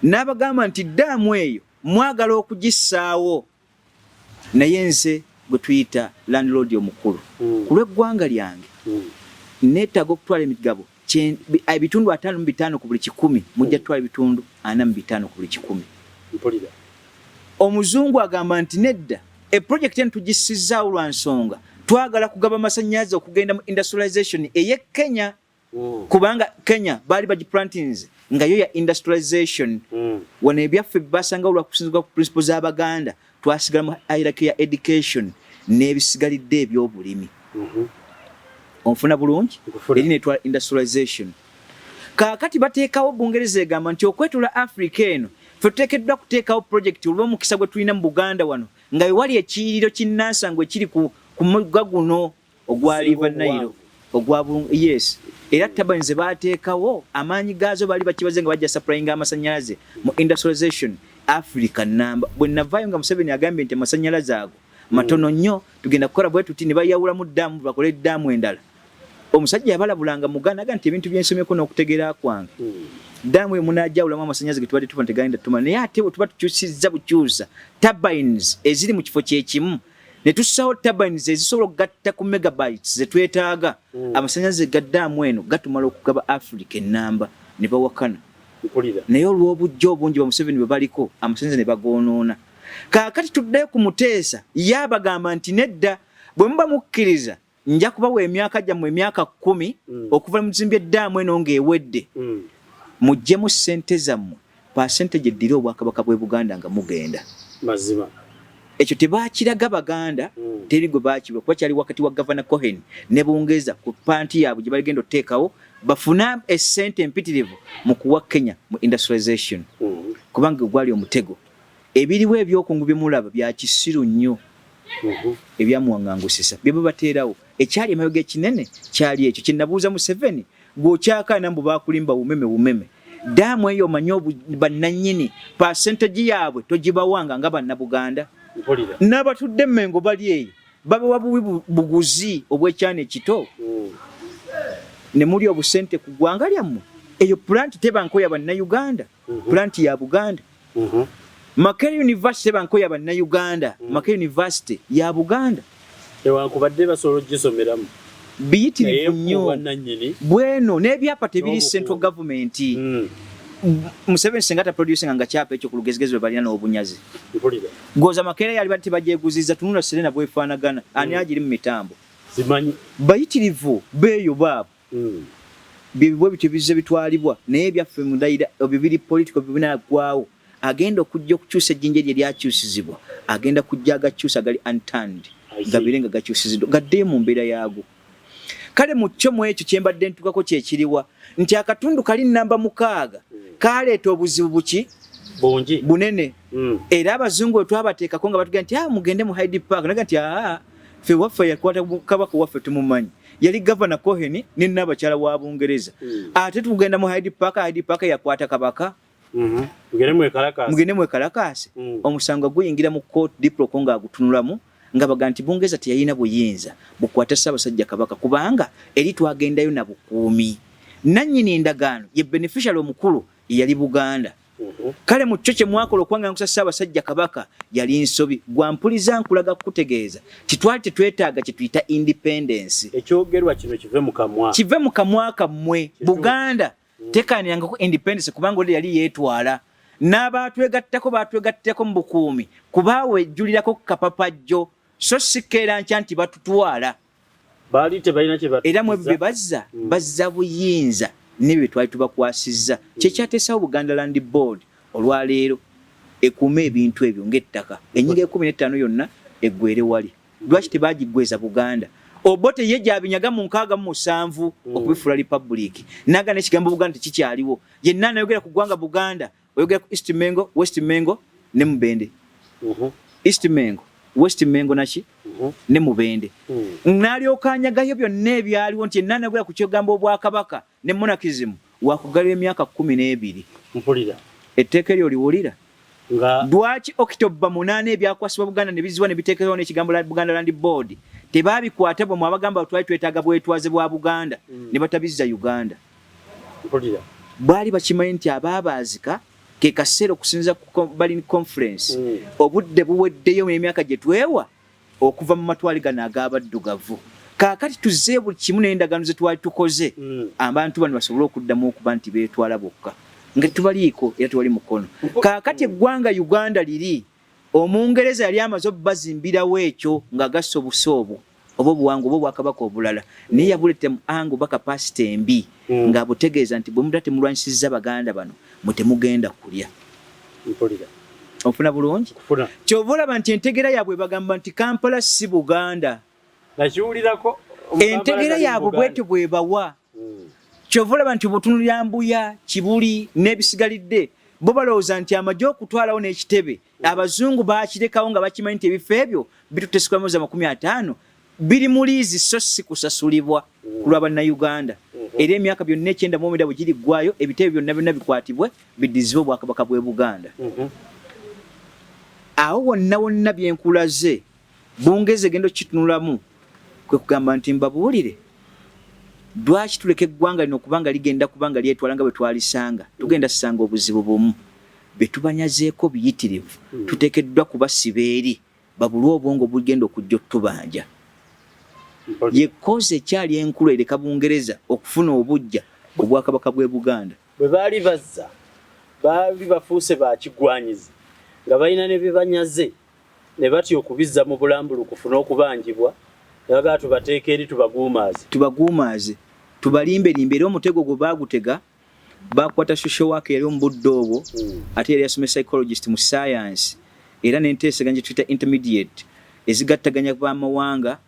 n'abagamba nti ddaamu eyo mwagala okugissaawo naye nze gwe tuyita landlord omukulu ku lw'eggwanga lyange neetaaga okutwala emigabo ebitundu 55 ku buli 100 mujja tutwala ebitundu 45 ku buli 100. Omuzungu agamba nti nedda project eno tugissizaawo lwa nsonga twagala kugaba amasannyalaze okugenda mu industrialization ey'e Kenya kubanga Kenya baali bagiplantings nga yo ya industrialization wano ebyaffe basanga olwa kusinzibwa ku principles z'Abaganda twasigala mu hierarchy ya education n'ebisigalidde eby'obulimi. Onfuna bulungi eri netwala industrialization kaakati bateekawo Bungereza egamba nti okwetula Africa eno ffe tuteekeddwa kuteekawo project olw'omukisa gwe tulina mu Buganda wano nga wewali ekiyiriro kinnansangwe ekiri ku mugga guno ogwa River Nile yes era turbines baateekawo amaanyi gaazo baali bakibaze nga bajja supplying amasannyalaze mu industrialization Africa namba bwe navaayo nga Museveni agambye nti amasannyalaze ago matono nnyo tugenda kukola bwe tuti ne bayawulamu ddaamu bakole ddaamu endala. Omusajja yabalabulanga mugana aga nti ebintu byensomyeko n'okutegeera kwange ddaamu emunajjawulamu amasannyalaze ge tubadde tufuna tegayinda tuma naye ate bwe tuba tukyusizza bukyusa turbines eziri mu kifo kyekimu ne tussawo turbines ezisobola okugatta ku megabytes ze twetaaga amasannyalaze ga ddaamu eno gatumala okugaba Africa ennamba ne bawakana naye olw'obujja obungi ba Museveni bwe baliko amasannyalaze ne bagoonoona. Kaakati tuddayo ku Muteesa yaabagamba nti nedda bwe muba mukkiriza nja kubawa emyaka gyammwe emyaka 10 okuva mu zimbye ddaamu eno ng'ewedde muggyemu ssente zammwe percentage eddira Obwakabaka bw'e Buganda nga mugenda. Mazima ekyo tebaakiraga Baganda teri gwe baakibwa kuba kyali wakati wa Gavana Cohen ne Bungereza ku panti yaabwe gye baligenda oteekawo bafuna essente empitirivu mu kuwa Kenya mu industrialization kubanga gwali omutego ebiriwo ebyokungu byemulaba bya kisiru nnyo ebyamuwaŋŋangusisa bye babateerawo ekyali emabega ekinene kyali ekyo kyenabuuza Museveni gw'okyakaana mbu baakulimba bumeme ddaamu eyo omanyi bannannyini percentage yaabwe togibawanga nga bannabuganda n'abatudde Mmengo bali eyo babawa buwi buguzi obw'ekyana ekito ne muli obusente ku ggwanga lyammwe eyo plant tebanko ya bannayuganda plant ya Buganda. Makerere University banko ya bannayuganda Makerere University ya Buganda ewankubadde basobola ogisomeramu biyitirivu nnyo bweno n'ebyapa tebiri central government Museveni sengata producing nga kyapa ekyo ku lugezigezi bwe balina n'obunyazi goza Makerere yali bati bagyeguziza tunula Serena bwefaanagana ani agiri mu mitambo simanyi bayitirivu beeyo baabo bibwe bityo bizze bitwalibwa naye byaffe mu ndayira bibiri political bibinagwawo agenda okujja okukyusa ejjinja lye lyakyusizibwa agenda kujja agakyusa gali unturned gabirenga gakyusiziddwa gadde mu mbeera yaago kale mu kyo mu ekyo kyembadde ntukako kyekiriwa nti akatundu kali namba 6 kaleeta obuzibu buki bungi bunene era abazungu twabateekako nga batugenda nti mugende mu Hyde Park naga nti ffe waffe yakwata kabaka waffe tumumanyi yali Gavana Cohen ne n'abakyala wa Bungereza ate tugenda mu Hyde Park yakwata kabaka mugende mwekalakaase omusango guyingira mu court diplo nga agutunulamu nga baga nti Bungereza teyalina buyinza bukwata Ssaabasajja Kabaka kubanga eri twagendayo na bukuumi nannyini endagaano ye beneficial omukulu yali Buganda. Kale mu kyo kye mwakola okwangangusa Ssaabasajja Kabaka yali nsobi gwampuliza nkulaga kutegeeza kitwali tetwetaaga kye tuyita independence ekyogerwa kino kive mu kamwa kammwe Buganda tekanirangako independence kubanga oli yali yeetwala n'abatwegattako mu bukuumi kubaawe ejjulirako kapapajjo so sikeera nkya nti batutwala bali tebalina kye era mu ebyo bazza buyinza n'ebyo twali tubakwasizza kyekyateesawo Buganda Land Board olwaleero ekuuma ebintu ebyo ng'ettaka ennyingo 15 yonna eggwere wali lwaki tebagiggweza Buganda Obote ye gyabinyaga mu 67 okubifuula Republic naga n'ekigambo Buganda tekikyaliwo yenna anayogera ku ggwanga Buganda oyogera ku East Mengo West Mengo ne Mubende East Mengo West Mengo nachi ne Mubende n'alyokanyagayo byonna ebyaliwo nti yenna anayogera ku kigambo Obwakabaka ne monarchism wakugalira emyaka 12 mpulira etteeka eryo liwulira nga lwaki October 8 ebyakwasibwa Buganda ne biziwa ne biteekezawo n'ekigambo Buganda Land Board tebabikwata bwe mwabagamba twali twetaaga bwetwaze bwa Buganda ne batabizza Uganda mpulira bali bakimanyi nti abaabazika ke kaseera okusinza ku Berlin Conference obudde buweddeyo emyaka gye twewa okuva mu matwali gano ag'abaddugavu kaakati tuzze buli kimu n'endagaano ze twali tukoze abantu bano basobole okuddamu okuba nti beetwala bokka nga tubaliiko era tewali mukono kaakati eggwanga Uganda liri Omungereza yali amaze bazimbirawo ekyo nga gassa obusobo oba obuwangu oba Obwakabaka obulala naye yabulete mu ango baka pasite embi nga butegeeza nti bwe mutate mulwanyisizza Baganda bano mutemugenda kulya mpulira ofuna bulungi kyova olaba nti entegera yaabwe bagamba nti Kampala si Buganda nakiwulirako entegera yaabwe bwetyo bwebawa kyova olaba nti obutunulira Mbuya Kibuli n'ebisigalidde bo balowooza nti amajja okutwalawo n'ekitebe abazungu baakirekawo nga bakimanyi nti ebifo ebyo bitutesekwa mu 50 biri mu liizi so si kusasulibwa ku lw'Abannayuganda era emyaka byonna 9 bwe giriggwayo ebitebe byonna bikwatibwe biddizibwe Obwakabaka bw'e Buganda awo wonna byenkulaze Bungeze gendo kitunulamu kwe kugamba nti mbabuulire lwaki tuleka eggwanga lino kubanga ligenda kubanga lyetwala nga bwe twalisanga tugenda sisanga obuzibu bumu betubanyazeeko biyitirivu tuteekeddwa kubasiba eri babulwa obwongo bugenda okujja otubanja yekoze ekyali enkulu ereka Bungereza okufuna obujja Obwakabaka bw'e Buganda bwe baali bazza baali bafuuse bakigwanyiza nga balina ne bebanyaze ne batya okubizza mu bulambulukufu n'okubanjibwa nabagaa tubateeka eri tubaguumaaze tubalimbelimbe era omutego gwe baagutega bakwata social worker yali omu budde obwo ate yali yasomye psychologist mu science era n'enteeseganya gye tuyita intermediate ezigattaganya b'amawanga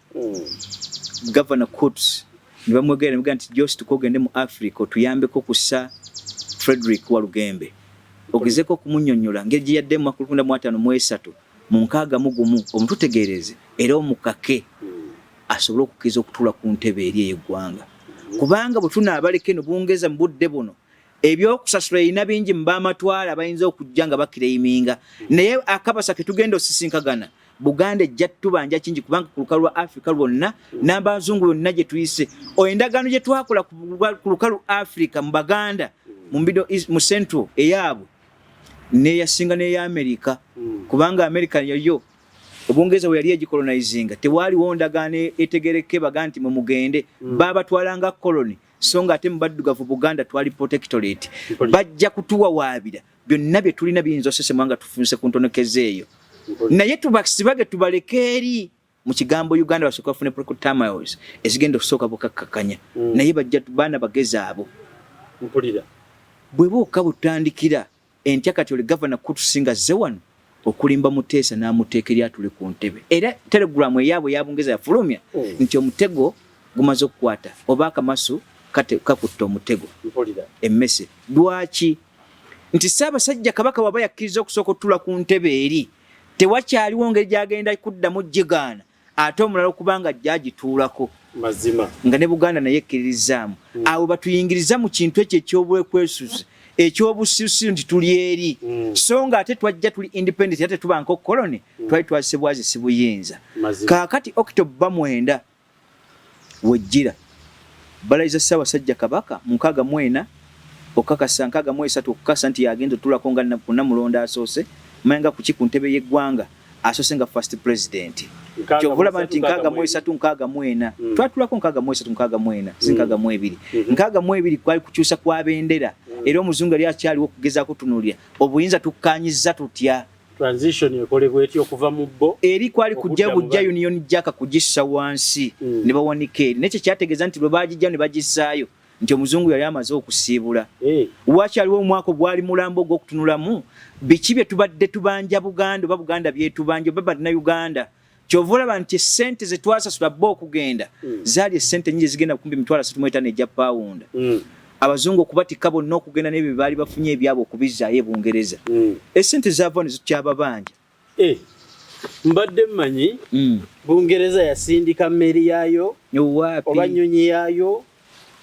governor Coates ne bamwegera ne bamugamba nti Josi tukogende mu Africa otuyambeko kussa Frederick Walugembe ogezeko okumunnyonnyola ngeri gye yadde mu 1953 mu 61 omututegeereze era omukake asobole okukiza okutuula ku ntebe eri ey'eggwanga kubanga bwe tunaabaleka eno Bungeza mu budde buno ebyokusasula erina bingi mu b'amatwala bayinza okujja nga bakireiminga naye akabasa ke tugenda osisinkagana Buganda ejja tubanja kingi kubanga ku lukalu lwa Africa lwonna n'abazungu bonna gye tuyise endagaano gye twakola ku lukalu Africa mu Baganda mu Central eyaabwe neyasinga n'eya America kubanga America yoyo Obungereza we yali egikolonizinga tewaliwo ndagaano etegereke baga nti mu mugende babatwalanga koloni so nga ate mu baddugavu Buganda twali protectorate bajja kutuwa waabira byonna bye tulina biyinza osesemanga tufunse ku ntonokeze eyo naye tubasibage tubaleke eri mu kigambo Uganda basooka bafune proclamations ezigenda okusooka bukakkakanya naye bajja baana bageza abo mpulira bwe buuka butandikira entya kati oli governor kutusinga zewano okulimba Muteesa n'amuteekeri atule ku ntebe era telegram eyaabwe yabungeza yafulumya nti omutego gumaze okukwata oba akamasu kakutta omutego emmese lwaki nti Ssaabasajja Kabaka waba yakkiriza okusooka otula ku ntebe eri tewakyaliwo ngeri gyagenda kuddamu jigaana ate omulala okubanga gyagituulako mazima nga ne Buganda naye ekkiririzaamu awo batuyingiriza mu kintu ekyo eky'obwekwesuze ekyobusiusi nti tuli eri so nga ate twajja tuli independent ate tubanko koloni twali twasibwazi sibuyinza kaakati October 9 wejjira balayiza Ssaabasajja Kabaka mu 64 okakasa 63 okukasa nti yagenda otulako nga Namulonda asoose manga kuki ku ntebe y'eggwanga asoose nga first president kyovulaba nti 63 twatulako 63 62 kwali kukyusa kwa bendera era omuzungu yali akyaliwo okugezaako tunulira obuyinza tukkanyiza tutya transition ekolebwa etyo okuva mu bbo eri kwali kujja bujja Union Jack kugissa wansi ne bawanika eri nekyo kyategeeza nti lwe bagijja ne bagissaayo nti omuzungu yali amaze okusiibula wakyaliwo omwaka bwali mulambo gw'okutunulamu biki bye tubadde tubanja Buganda oba Buganda byetubanja oba na Uganda kyova olaba nti sente ze twasasula bbo okugenda zaali esente nyingi zigenda kumbi mitwalo 35 ejja pawunda abazungu okubatika bonna okugenda n'ebyo baali bafunye ebyabo okubizzaayo e Bungereza esente zaava ne zikyababanja mbadde mmanyi Bungereza yasindika mmeri yaayo oba nnyonyi yaayo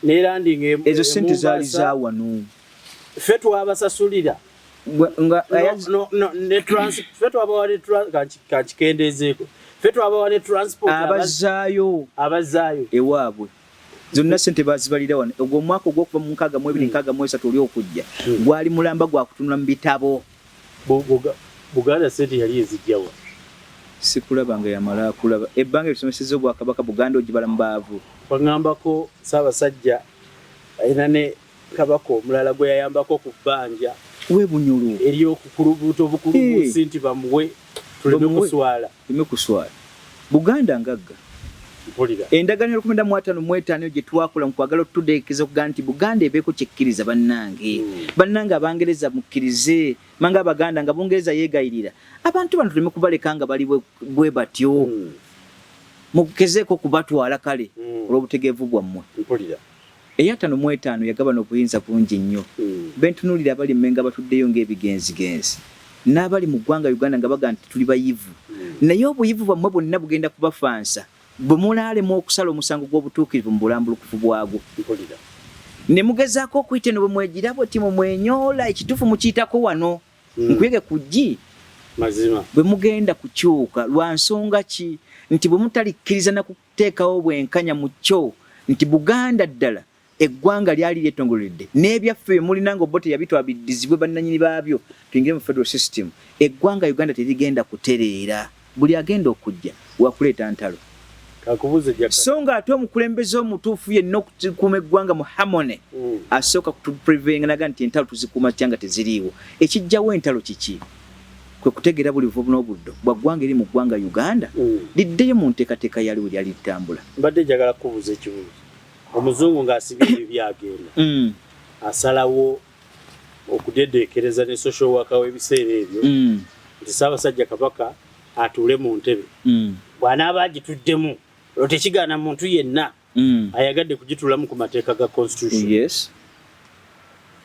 ne landing ezo sente zaali zaawano ffe twabasasulira ffe twabawale kakikendeezeeko ffe twabawale transport abazaayo ewaabwe zonna sente bazibalira wano ogwo omwaka ogw'okuva mu 62 oli okujja gwali mulamba gwa kutunula mu bitabo Buganda sente yali ezijjawa sikulabanga yamala kulaba ebbanga erisomeseza obwakabaka Buganda ogibala mu baavu bagambako Ssaabasajja ayina ne kabaka omulala gwe yayambako ku bbanja webunyulu eryokukulubuuta obukulubuusi nti bamuwe tuleme kuswala Buganda ngagga mpulira endagaano 1955 gye twakola mu kwagala otuteekeza okugaa nti Buganda ebeeko kyekkiriza bannange Abangereza mukkirize manga Abaganda nga Bungereza yeegayirira abantu bano tuleme kubaleka nga bali bwe batyo mukezeeko kubatwala kale olw'obutegeevu bwammwe mpulira eya 55 yagabana obuyinza bungi nnyo bentunulira abali mmenga batuddeyo ng'ebigenzigenzi n'abali mu ggwanga Uganda nga baga nti tuli bayivu naye obuyivu bwammwe bwonna bugenda kubafansa bwe mulaalemu okusala omusango gw'obutuukirivu mu bulambulukufu bwagwo ne mugezaako okuyita eno bwe mwegira bweti mwenyola ekituufu mukiyitako wano nkuyege kuggi mazima bwe mugenda kukyuka lwa nsonga ki nti bwe mutalikkiriza na kuteekawo bwenkanya mu kyo nti Buganda ddala eggwanga lyali lyetongoledde n'ebyaffe bye mulina ng'obote yabitwa biddizibwe bannannyini baabyo tuyingire mu federal system eggwanga Uganda terigenda kutereera buli agenda okujja wakuleeta ntalo so nga ate omukulembeze omutuufu yenna okukuuma eggwanga mu harmony asooka kutuprevenga nti entalo tuzikuuma tyanga teziriiwo ekijjawo entalo kiki kwe kutegeera buli vubu n'obuddo bwaggwanga eri mu ggwanga Uganda liddeyo mu nteekateeka yaliwo lyali litambula mbadde njagala kubuuza ekibuuzo omuzungu ng'asibye ebyo byagenda asalawo okudeddeekereza ne social worker w'ebiseera ebyo nti Ssaabasajja Kabaka atuule mu ntebe bw'anaaba agituddemu olwo tekigaana muntu yenna ayagadde kugituulamu ku mateeka ga constitution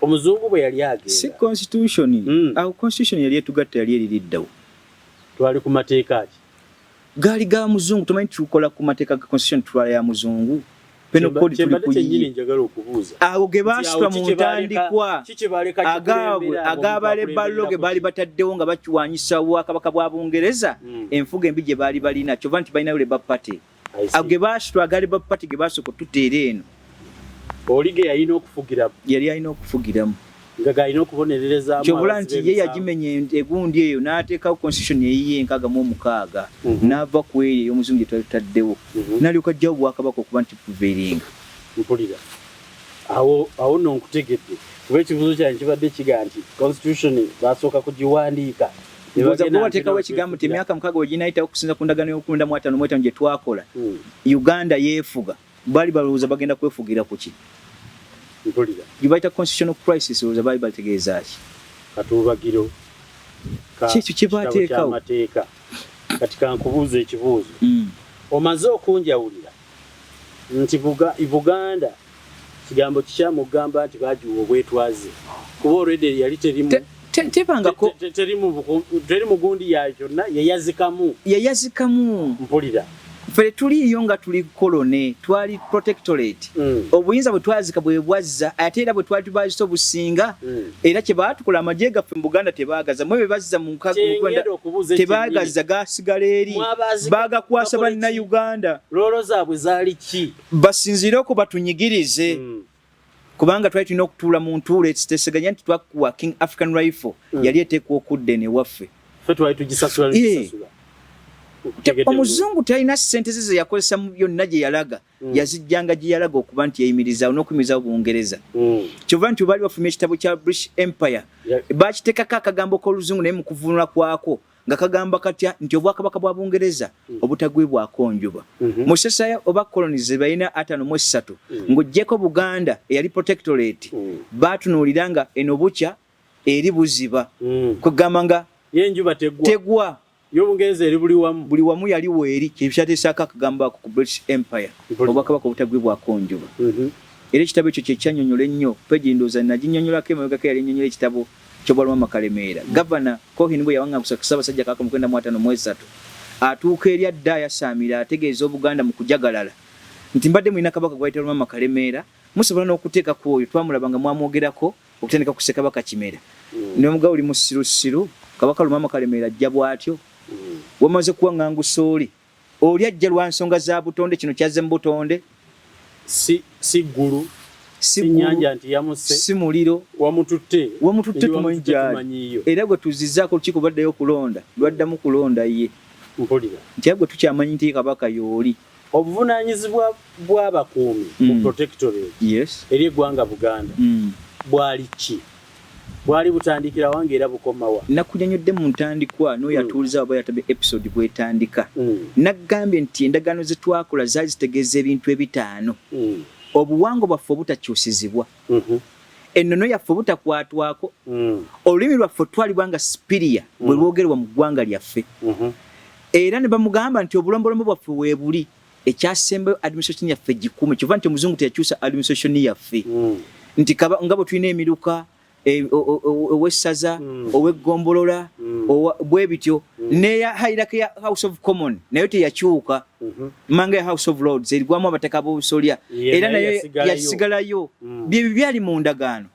omuzungu bwe yali agenda si constitution awo constitution yali etugatta yali eririddawo twali ku mateeka ki gaali ga muzungu tomanyi tukola ku mateeka ga constitution twala ya muzungu peno kodi tuli njagala okubuuza awo ge baasitwa mu ntandikwa agabale ballo ge baali bataddewo nga bakiwanyisa Bwakabaka bwa Bungereza enfuga embi gye baali balina kyova nti balina Labour Party ago ge baasitwa Labour Party ge baasooka tuteera eno olige yalina okufugiramu yali alina okufugiramu nga galina okubonerereza kyobula nti ye yagimenya egundi eyo n'ateekawo constitution eyiye 66 n'ava ku eyo ey'omuzungu gye twali tutaddewo n'alyoka ajjawo Bwakabaka okuba nti prevailinga mpulira awo nno nkutegedde kuba ekibuuzo kyange kibadde kiga nti constitution basooka kugiwandiika bateekawo ekigambo nti emyaka 6 weginayitawo okusinza ku ndagaano y'1955 gye twakola Uganda yeefuga bali balowooza bagenda kwefugira ku ki mpulira gibayita constitutional crisis olowooza baali bategeeza ki katuubagiro kyekyo kye baateekawo amateeka kati kankubuuza ekibuuzo omaze okunjawulira nti Buganda kigambo kikyamugamba nti bagiwa obwetwaze kuba olwedde yali tebangako teri mu gundi yayo kyonna yeyazikamu mpulira ffe tuliyo nga tuli kolone twali protectorate obuyinza bwe twazika bwe bwazza ate era bwe twali tubazisa obusinga era kye baatukola amagye gaffe mu Buganda tebaagaza mwe bezza mu Uganda tebaagaza gasigala eri baagakwasa banna Uganda lolo zaabwe zaali ki basinzire ko batunyigirize kubanga twali tulina okutuula mu ntuulo ekiteseganya nti twakuwa King African Rifle yali eteekwa okudda ne waffe ffe twali tugisasula omuzungu talina ssente ze yakozesa mu byonna gye yalaga yazijjanga gye yalaga okuba nti yayimiriza n'okuyimiriza Obungereza kyova nti baali bafulumya ekitabo kya British Empire bakiteekako akagambo k'oluzungu naye mu kuvunula kwako nga kagamba katya nti obwakabaka bwa Bungereza obutagwibwako njuba mu sesaya oba colonies balina 53 ng'oggyeko Buganda eyali protectorate baatunuulira nga eno bukya eri buziba kugamba nga yenjuba tegwa y'Obungereza eri buli wamu yaliwo eri kyekyateesako akagambo ako ku British Empire obwakabaka obutagwibwako njuba era ekitabo ekyo kyekyannyonnyola ennyo peegi ndowooza naginnyonnyolako emabegako yali nnyonnyola ekitabo ky'Obwaluma Kalemeera gavana Cohen bwe yawangagusa ku Ssaabasajja Kabaka mu 1953 atuuka eri adda yasaamira ategeeza Obuganda mu kujagalala nti mbadde mulina kabaka gwayita Olw'Embeera Kalemeera musobola n'okuteekako oyo twamulaba nga mwamwogerako okutandika ku Ssekabaka Kimera n'omugawo oli musirusiru kabaka Olw'Embeera Kalemeera ajja bw'atyo wamaze kuwaŋŋangusa oli ajja lwa nsonga za butonde kino kyazze mu butonde si ggulu si nnyanja nti yamuse si muliro wamututte tumanyi gyali era gwe tuzizzaako olukiiko baddayo okulonda lwaddamu kulonda ye nti gwe tukyamanyi nti kabaka y'oli obuvunaanyizibwa bw'abakuumi mu protectorate eri eggwanga Buganda bwali ki bwali butandikira wange era bukomawa nakunyonyodde mu ntandikwa n'oyo atuuliza aba yatabye episode bwetandika naggambye nti endagaano ze twakola zaali zitegeeza ebintu ebitaano obuwangwa bwaffe obutakyusizibwa ennono yaffe obutakwatwako olulimi lwaffe twalibwa nga sipiria bwe lwogerwa mu ggwanga lyaffe era ne bamugamba nti obulombolombo bwaffe weebuli ekyasembayo administration yaffe gikuume kyova nti omuzungu teyakyusa administration yaffe nti nga bwe tulina emiruka owessaza oweggombolola bwe bityo neya hairaka ya House of Common nayo teyakyuka manga ya House of Lords erigwamu abataka b'obusolya era nayo yasigalayo bye byali mu ndagaano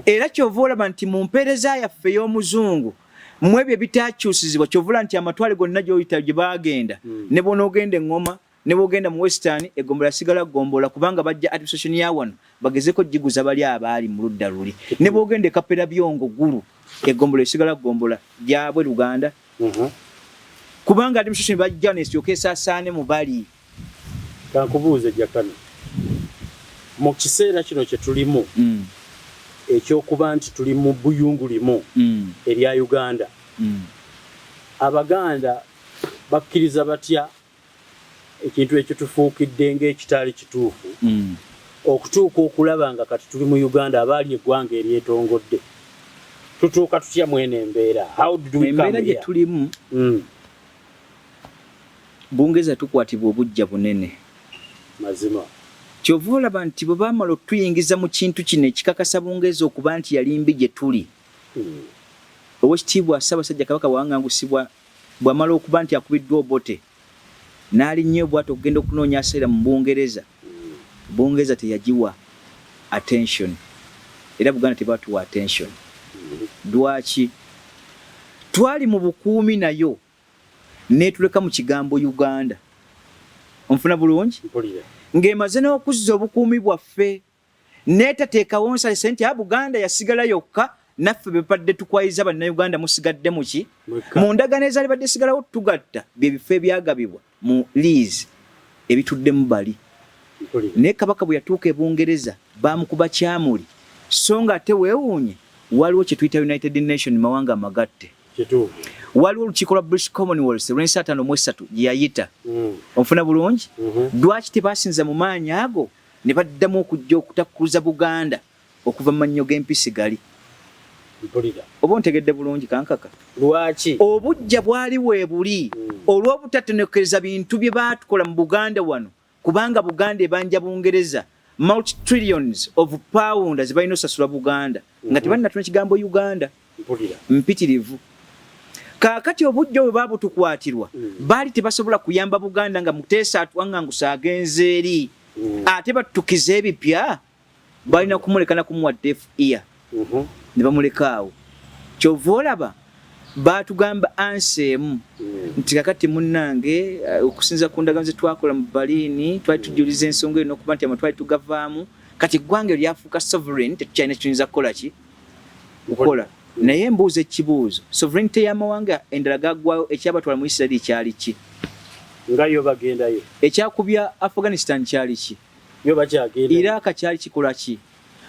era kyova olaba nti mu mpeereza yaffe y'omuzungu mu ebyo bitakyusizibwa kyova olaba nti amatwale gonna gy'oyita gye baagenda ne bw'onoogenda eŋŋoma ne bw'ogenda mu Western egombola yasigala gombola kubanga bajja administration ya wano bagezeko jiguza bali abaali mu ludda luli ne bw'ogenda ekapera byongo gulu egombola yasigala gombola gyabwe Luganda kubanga administration bajja n'esyoka esaasaane mu bali kankubuuze jakano mu kiseera kino kye tulimu ekyokuba nti tuli mu buyungu limu erya Uganda Abaganda bakkiriza batya ekintu ekyo tufuukidde ng'ekitaali kituufu okutuuka okulaba nga kati tuli mu Uganda abaali eggwanga eryetongodde tutuuka tutya mwene embeera how do we come embeera gye tulimu Bungereza tukwatibwa obujja bunene mazima kyova olaba nti bwe baamala okutuyingiza mu kintu kino ekikakasa Bungereza okuba nti yali mbi gye tuli Oweekitiibwa Ssaabasajja Kabaka bw'awaŋŋangusibwa bw'amala okuba nti akubiddwa obote n'alinnyo bw'ati okugenda okunoonya aseera mu Bungereza teyagiwa attention era Buganda tebaatuwa attention lwaki twali mu bukuumi nayo neetuleka mu kigambo Uganda onfuna bulungi ng'emaze n'okuzza obukuumi bwaffe neetateekawo nsalise nti Buganda yasigala yokka naffe bepadde tukwayiza bannayuganda musigadde muki mu ndagaano ezaali badde sigalawo tugatta bye bifo ebyagabibwa mu lease ebituddemu bali naye kabaka bwe yatuuka e Bungereza baamukuba kyamuli so nga ate weewuunye waliwo kye tuyita United Nation mawanga amagatte waliwo olukiiko lwa British Commonwealth olw'ensi 53 gye yayita onfuna bulungi lwaki tebaasinza mu maanyi ago ne baddamu okujja okutakkuluza Buganda okuva mu mannyo g'empisi gali oba ontegedde bulungi kankaka lwaki obujja bwali weebuli olw'obutatenekereza bintu bye baatukola mu Buganda wano kubanga Buganda ebanja Bungereza multi-trillions of pounds balina osasula Buganda nga tebalina kigambo Uganda mpitirivu kaakati obujja bwe baabutukwatirwa baali tebasobola kuyamba Buganda nga Muteesa atuwaŋŋangusa agenze eri ate batukiza ebipya balina kumuleka na kumuwa deaf ear ne bamuleka awo kyova olaba baatugamba ansemu nti kakati munnange okusinza ku ndagaano ze twakola mu Baliini twali tujuliza ensonga eno okuba nti amatwali tugavaamu kati eggwanga lyafuuka sovereign tetukyalina kiyinza kukola ki kukola naye mbuuza ekibuuzo sovereignty y'amawanga endala gaggwayo ekyabatwala mu Isirairi kyali ki nga yo bagendayo ekyakubya Afghanistan kyali ki yo bakyagenda Iraq kyali kikola ki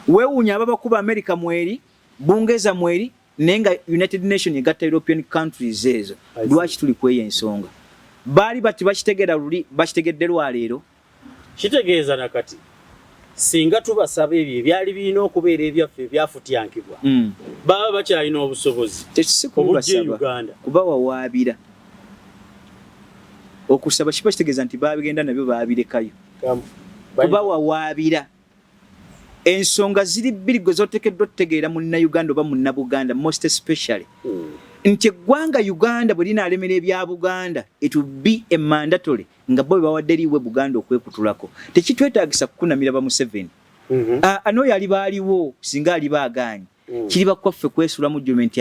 weewuunya ababakuba America mweri Bungereza mweri nenga United Nations egatta European countries ezo lwaki tuli kweyo ensonga baali bati bakitegedde lwaleero kitegeeza nakati singa tubasaba ebyo byali birina okubeera ebyaffe ebyafutyankibwa baba bakyalina obusobozi Uganda kuba wawaabira okusaba kiba kitegeeza nti babigenda nabyo babirekayo kuba wawaabira ensonga ziri bbiri gwe zotekeddwa otutegeera Munnayuganda oba Munnabuganda most especially nti eggwanga Uganda bwe linaalemera ebya Buganda it will be a mandatory nga bo bawadde eriwe Buganda okwekutulako tekitwetaagisa kukunamira ba Museveni ano yali baaliwo singa ali baagaanye kiri bakwaffe kwesula mu judgment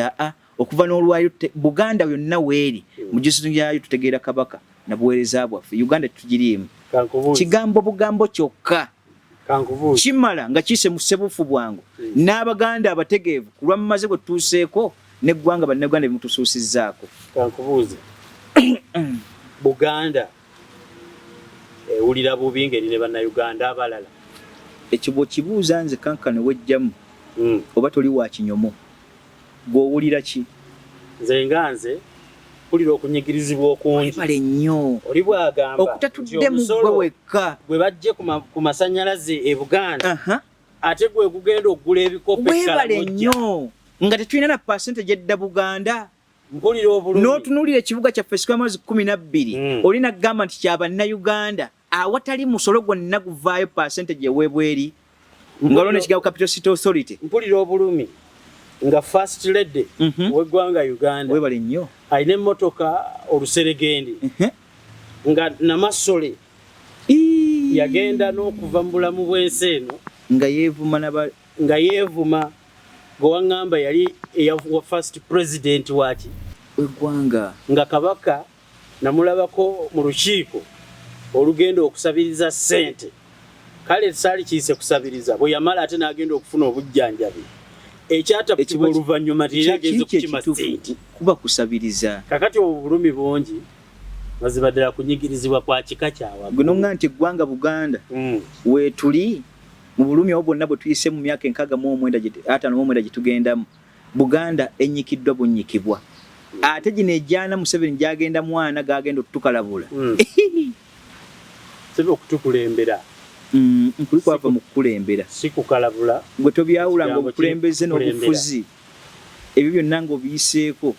okuva n'olwayo Buganda yonna weeri mu gisusu yayo tutegeera kabaka na buweereza bwaffe Uganda tugiriimu kigambo bugambo kyokka kimala nga kise mu ssebufu bwangu n'Abaganda abategeevu kulwa mumaze gwe tutuuseeko n'eggwanga bannayuganda bimutusuusizzaako kankubuuze Buganda ewulira bubi ngeri ne bannayuganda abalala ekyo bw'okibuuza nze kankana wejjamu oba toli wa kinyomo gw'owulira ki nze nga nze mpulira okunyigirizibwa okungi bale nnyo oli bwagamba okutatuddemu gwe wekka gwe bajje ku masannyalaze e Buganda ate gwe gugenda okugula ebikopo webale nnyo nga tetulina na percentage edda Buganda mpulira obulumi n'otunuulira ekibuga kyaffe sikwamazi 12 olina gamba nti kyabannayuganda awatali musolo gwonna guvaayo percentage eweebwa eri nga olwo n'ekigambo Capital City Authority mpulira obulumi nga first lady w'eggwanga Uganda webale nnyo alina emmotoka oluseregende nga namasole yagenda n'okuva mu bulamu bw'ensi eno nga yeevuma gwe waŋŋamba yali eyawa first president waki w'eggwanga nga kabaka namulabako mu lukiiko olugenda okusabiriza ssente kale saali kiyise kusabiriza bwe yamala ate n'agenda okufuna obujjanjabi ekyataputibwa oluvannyuma tiragenza okukima ssente kuba kusabiriza kakati obulumi bungi mazima ddala kunyigirizibwa kwa kika kyawaggulu guno nga nti eggwanga Buganda weetuli mu bulumi obwo bwonna bwe tuyise mu myaka 59 gye tugendamu Buganda ennyikiddwa bunnyikibwa ate gino ejjaana Museveni gyagenda mwana gagenda otutukalabula sebe okutukulembera nkuli kwava mu kukulembera si kukalabula gwe tobyawulanga obukulembeze n'obufuzi ebyo byonna ng'obiyiseeko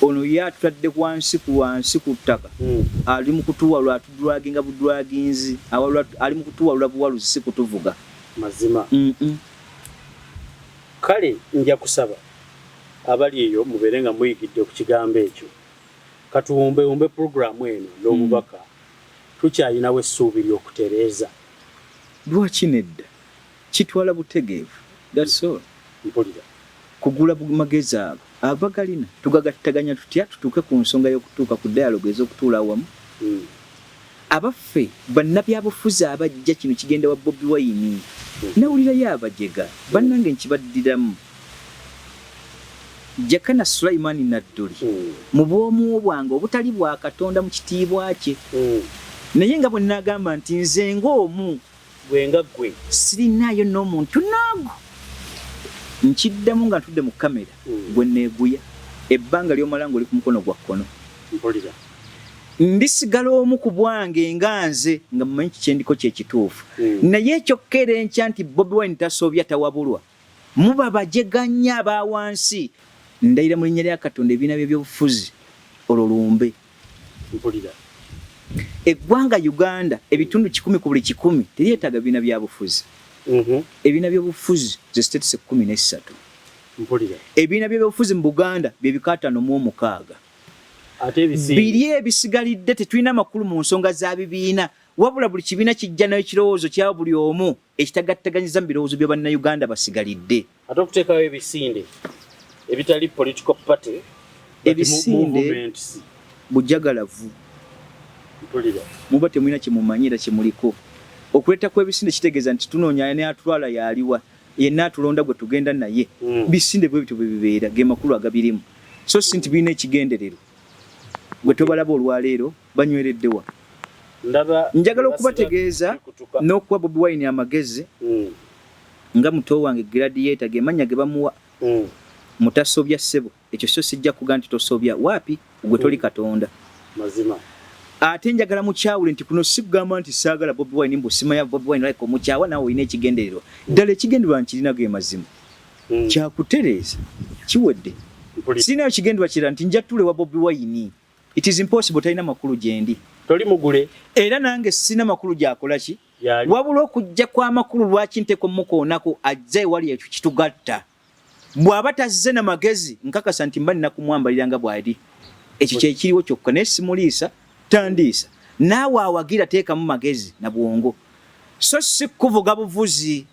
ono ye atutadde wansi ku ttaka ali mu kutuwalula atudwaginga budwaginzi ali mu kutuwalula buwaluzi si kutuvuga mazima kale nja kusaba abali eyo mubeere nga muyigidde ku kigambo ekyo katuwumbewumbe puroguramu eno n'obubaka tukyalinawo essuubi ly'okutereeza lwaki nedda kitwala butegeevu that's all mpulira kugula magezi ago abagalina tugagattaganya tutya tutuuke ku nsonga y'okutuuka ku dialogue ez'okutuula awamu abaffe bannabyabufuzi abajja kino kigenda wa Bobi Wine nawulirayo abajega bannange nkibaddiramu Jakana Sulaimani Nadduli mu bwomu bwange obutali bwa Katonda mu kitiibwa kye naye nga bwe nagamba nti nze ng'omu gwenga gwe sirinayo n'omuntu naago nkiddamu nga ntudde mu kamera gwe neeguya ebbanga ly'omala ng'oli ku mukono gwa kkono ndisigala omu ku bwange nga nze nga mumanyi kikyendiko kyekituufu naye ekyokka era enkya nti Bobi Wine tasoobya tawabulwa muba bajeganya abawansi ndayira mu linnya lya Katonda ebibiina by'ebyobufuzi olwo lumbe eggwanga Uganda ebitundu 10 ku buli 10 teryetaaga bibiina bya bufuzi ebibiina by'obufuzi ze states 13 ebibiina by'obufuzi mu Buganda bye bika 56 biri ebisigalidde tetulina amakulu mu nsonga za bibiina wabula buli kibiina kijja nayo ekirowoozo kya buli omu ekitagattaganyiza mu birowoozo bya bannayuganda basigalidde ate okuteekawo ebisinde ebitali political party ebisinde bujagalavu muba temulina kyemumanyira kyemuliko okuleeta kw'ebisinde kitegeeza nti tunoonya ne atulwala yaliwa yenna atulonda gwe tugenda naye bisinde bwe bityo bwe bibeera ge makulu agabirimu so si nti birina ekigenderero gwe tobalaba olwaleero banywereddewa. Njagala okubategeeza n'okuwa Bobi Wine amagezi nga muto wange gladiator ge manya ge bamuwa mutasobya ssebo ekyo so sijja kuga nti tosobya waapi gwe toli Katonda mazima. Ate njagala mukyawule nti kuno sigamba nti saagala Bobi Wine mbusima ya Bobi Wine like omukyawa nawe olina ekigendererwa ddala ekigendererwa nkirina ge mazima kyakutereeza kiwedde sinayo kigendererwa kira nti njatule wa Bobi Wine. It is impossible talina makulu gyendi toli mugule era nange sina makulu gyakola ki wabula okujja kw'amakulu lwaki nteko mukoonako ajja ewali ekyo kitugatta bw'aba tazze na magezi nkakasa nti mba nina kumwambalira nga bw'ali ekyo kyekiriwo kyokka naye simuliisa tandiisa naawe awagira teekamu magezi na bwongo so si kuvuga buvuzi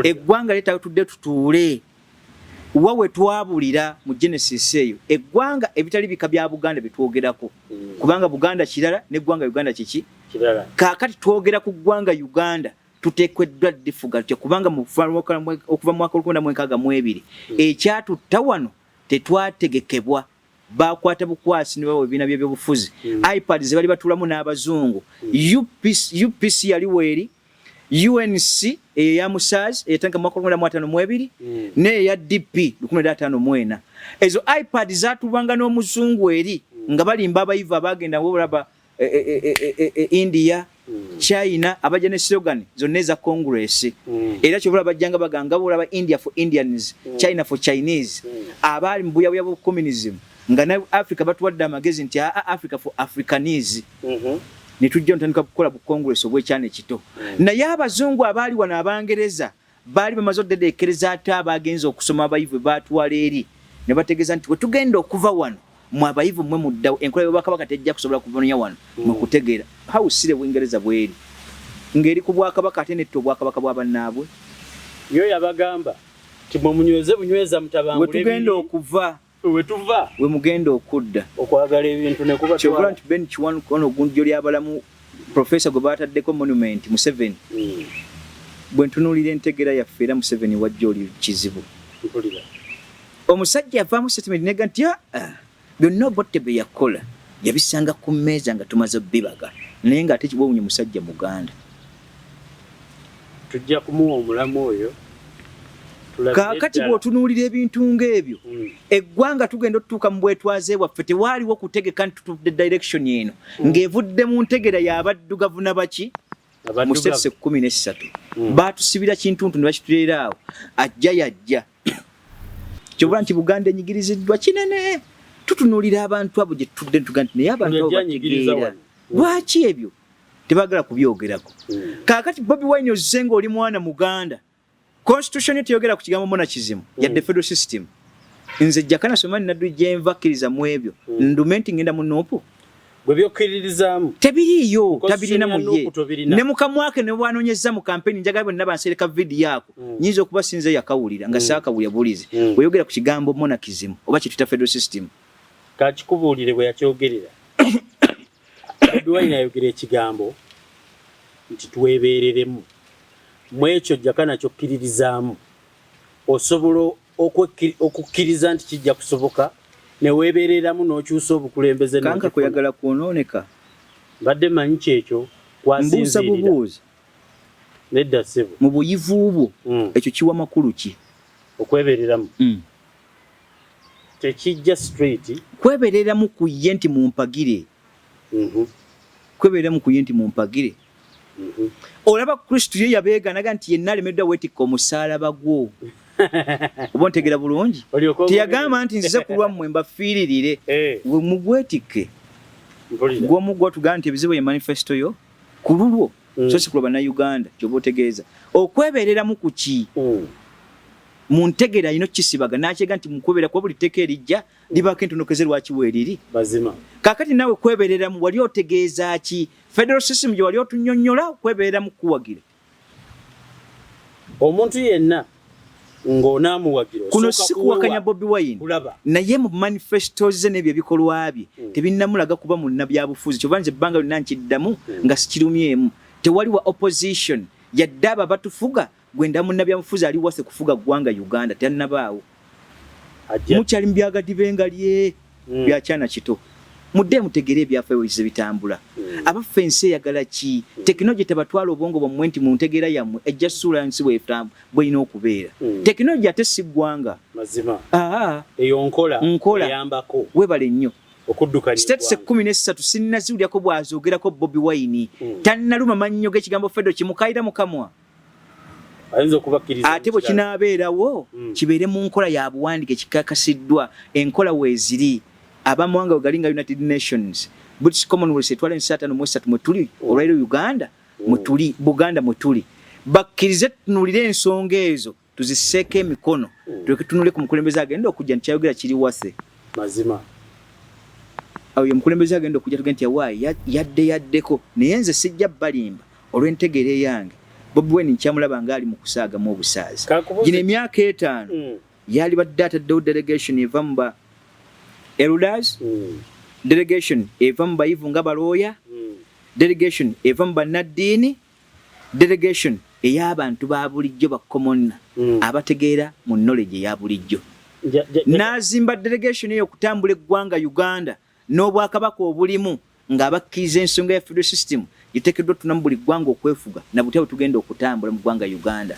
eggwanga leetatudde tutuule wawe twabulira mu Genesis eyo eggwanga ebitali bika bya Buganda bitwogerako kubanga Buganda kirala n'eggwanga Uganda kiki kirala kaakati twogera ku ggwanga Uganda tuteekeddwa difuga kubanga mu okuva mu mwaka 1962 ekyatutta wano tetwategekebwa bakwata bukwasi niwe ebina by'obufuzi iPad ze bali batulamu n'abazungu UPC yali weri UNC ya Musaz etanka mwaka 1952 ne ya DP 1954 ezo iPad zatubanga n'omuzungu eri nga balimba abayiva bagenda wolaba India China abaja ne slogan zonna za Congress era kyo bulaba janga baganga bulaba India for Indians China for Chinese abali mbuya bya communism nga na Africa batuwadde amagezi nti Africa for Africanese nitujja ntandika kukola bu Congress obwekyane kito naye abazungu abali wana abangereza bali bamaze odedekereza ate abagenza okusoma abayivu batwala eri ne bategeeza nti we tugenda okuva wano mu abayivu mwe muddawo enkola y'obwakabaka tejja kusobola kuvonya wano mu kutegeera hawusire Bwingereza bweri ngeri ku bwakabaka ate netto obwakabaka bw'abannaabwe yo yabagamba ti mwe munyweze bunyweza mutabangule we tugenda okuva wetuva we mugenda okudda okwagala ebintu ne kuba twala nti ben kiwanu kono gunjo lyabalamu professor gwe bataddeko monument mu 7 bwe ntunulira entegera yaffe era mu 7 wajja oli kizibu omusajja avaamu statement nega nti byonna botte bye yakola yabisanga ku mmeeza nga tumaze bibaga naye nga ate kibwewunye musajja Muganda tujja kumuwa omulamu oyo kaakati bw'otunuulira ebintu ng'ebyo eggwanga tugenda otutuuka mu bwetwaze bwaffe tewaaliwo kutegeka nti tutudde direction eno ng'evudde mu ntegera y'abaddugavu nabaki mu steps 13 baatusibira kintuntu ne bakituleera awo ajja yajja kyobula nti Buganda enyigiriziddwa kinene tutunuulira abantu abo gye tutudde tuga nti naye abantu abo bategeera lwaki ebyo tebaagala kubyogerako kaakati Bobi Wine ozze ng'oli mwana Muganda Constitution yogera ku kigambo mona kizimu ya the federal system nze jakana somani Nadduli jenva kiriza mu ebyo ndumenti ngenda mu nopo bwe byokiririzamu tebiriyo tabirina mu ye ne mukamwake ne bwanonyeza mu campaign njagala bwe nabansereka video yako nyinzo kuba sinze yakawulira nga Ssaako buyabulize bwe yogera ku kigambo mona kizimu oba kitita federal system kakikubulire bwe yakyogerera Bobi Wine ayogera ekigambo nti twebereremu mwekyo jakana kyokiririzaamu osobola okukkiriza nti kijja kusoboka ne weebereramu n'okyusa obukulembeze kanka kuyagala kuonooneka badde manyi kyekyo kwasinziirira bubuuza nedda ssebo mu buyivu bwo ekyo kiwa makulu ki okwebereramu tekijja straight kwebereramu ku ye nti mumpagire kwebereramu ku ye nti mumpagire olaba Kristo ye yabeeganaga nti yenna alemeddwa weetikka omusaalaba gwo oba ntegera bulungi teyagamba nti nzize ku lwammwe mbafiiririre we mugwetikke gw'omugwa tugamba nti ebizibu ye manifesto yo ku lulwo so si kulwa bannayuganda kyoba otegeeza okwebereramu ku ki mu ntegera ino kisibaga nakyega nti mukweberera kuba buli tteeka erijja libako entonokeze lwaki weeriri bazima kaakati naawe kwebereramu wali otegeeza ki federal system gye wali otunyonnyola kwebereramu kuwagira omuntu yenna ng'onaamuwagira kuno si kuwakanya Bobi Wine naye mu manifesto ze n'ebyo ebikolwa bye tebinnamulaga kuba munnabyabufuzi kyova nze ebbanga lyonna nkiddamu nga sikirumyemu tewaliwa opposition yadde abo batufuga gwenda munnabyabufuzi ali wase kufuga ggwanga Uganda tannabaawo mukyali mu byagadi bengalye byakyana kito mudde mutegere ebyafaayo bwe bitambula abaffe ensi eyagala ki tekinologi tebatwala obwongo bwammwe nti mu ntegeera yammwe ejja suula nsi bw'erina okubeera tekinologi ate si ggwanga mazima eyo nkola eyambako webale nnyo okuddukanya states 13 sinnaziwulyako bw'azoogerako Bobi Wine tannaluma mannyo g'ekigambo federo kimukaayira mu kamwa ate bwe kinaabeerawo kibeere mu nkola ya buwandiike kikakasiddwa enkola weeziri abamawanga wegalinga United Nations British Commonwealth etwala ensi 53 mwe tuli olwairo Uganda mwe tuli Buganda mwe tuli bakkirize tunuulire ensonga ezo tuziseeko emikono tuleke tunule ku mukulembeze agenda okujja nti kyayogera kiri wase mazima awo ye mukulembeze agenda okujja tugenda nti yawaayi yaddeko naye nze sijja balimba olw'entegeera yange Bobi Wine nkyamulaba ng'ali mu kusaagamu obusaazi gino emyaka 5 yali badde ataddewo delegation eva mu ba elders delegation eva mu bayivu nga balooya delegation eva mu bannaddiini delegation ey'abantu ba bulijjo bakkomonna abategeera mu knowledge eya bulijjo n'azimba delegation eyo okutambula eggwanga Uganda n'obwakabaka obulimu ng'abakkiriza ensonga ya federal system giteekeddwa tunamu buli ggwanga okwefuga na butya tugenda okutambula mu ggwanga Uganda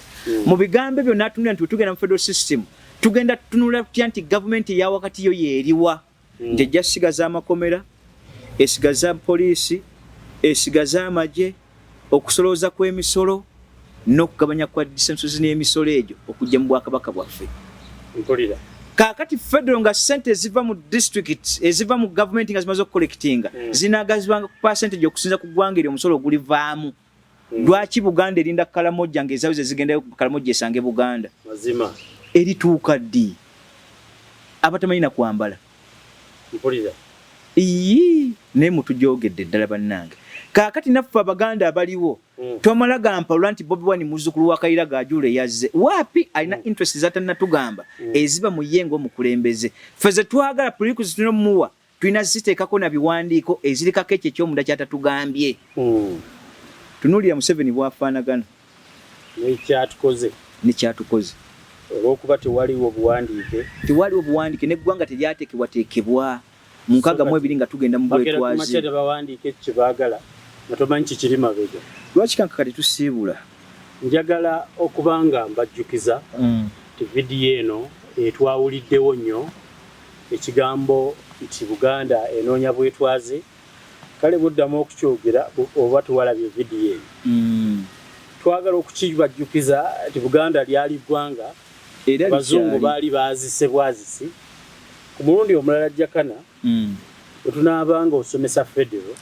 mu bigambo ebyo n'atunulira nti tugenda mu federal system tugenda tunula tutya nti gavumenti eya wakati yo yeeriwa nti ejja sigaza amakomera esigaza poliisi esigaza amagye okusolooza kw'emisolo n'okugabanya kwa disensozi n'emisolo egyo okujja mu bwakabaka bwaffe kaakati federal nga sente eziva mu district eziva mu gavumenti nga zimaze okukolektinga zinaagazibwanga ku percentage okusinza ku ggwanga eri omusolo ogulivaamu lwaki Buganda erinda kalamojja ng'ezaawo ze zigendayo kalamojja esange Buganda mazima erituuka ddi abatamanyi na kwambala naye mutujogedde ddala bannange kaakati naffe Abaganda abaliwo twamala gampalula nti Bobi Wine muzzukulu wa Kayiira Gaajule yazze waapi alina interest zatannatugamba eziba mu ye ng'omukulembeze ffe ze twagala prerequisites tulina omuwa tulina ziteekako na biwandiiko ezirikako ekyo ekyomunda kyatatugambye tunuulira Museveni bw'afaanagana nekyatukoze olw'okuba tewaliwo buwandiike n'eggwanga teryateekebwateekebwa mu 62 nga tugenda mu bwetwazi bawandiike ekyo baagala nga tomanyi kikiri mabega lwaki kankakati tusiibula njagala okuba nga mbajjukiza ti vidiyo eno etwawuliddewo nnyo ekigambo nti Buganda enoonya bwetwaze kale buddamu okukyogera oba tuwalabye vidiyo eyo twagala okukibajjukiza nti Buganda lyali ggwanga abazungu baali baazise bwazisi ku mulundi omulala jjakana wetunaabanga osomesa federo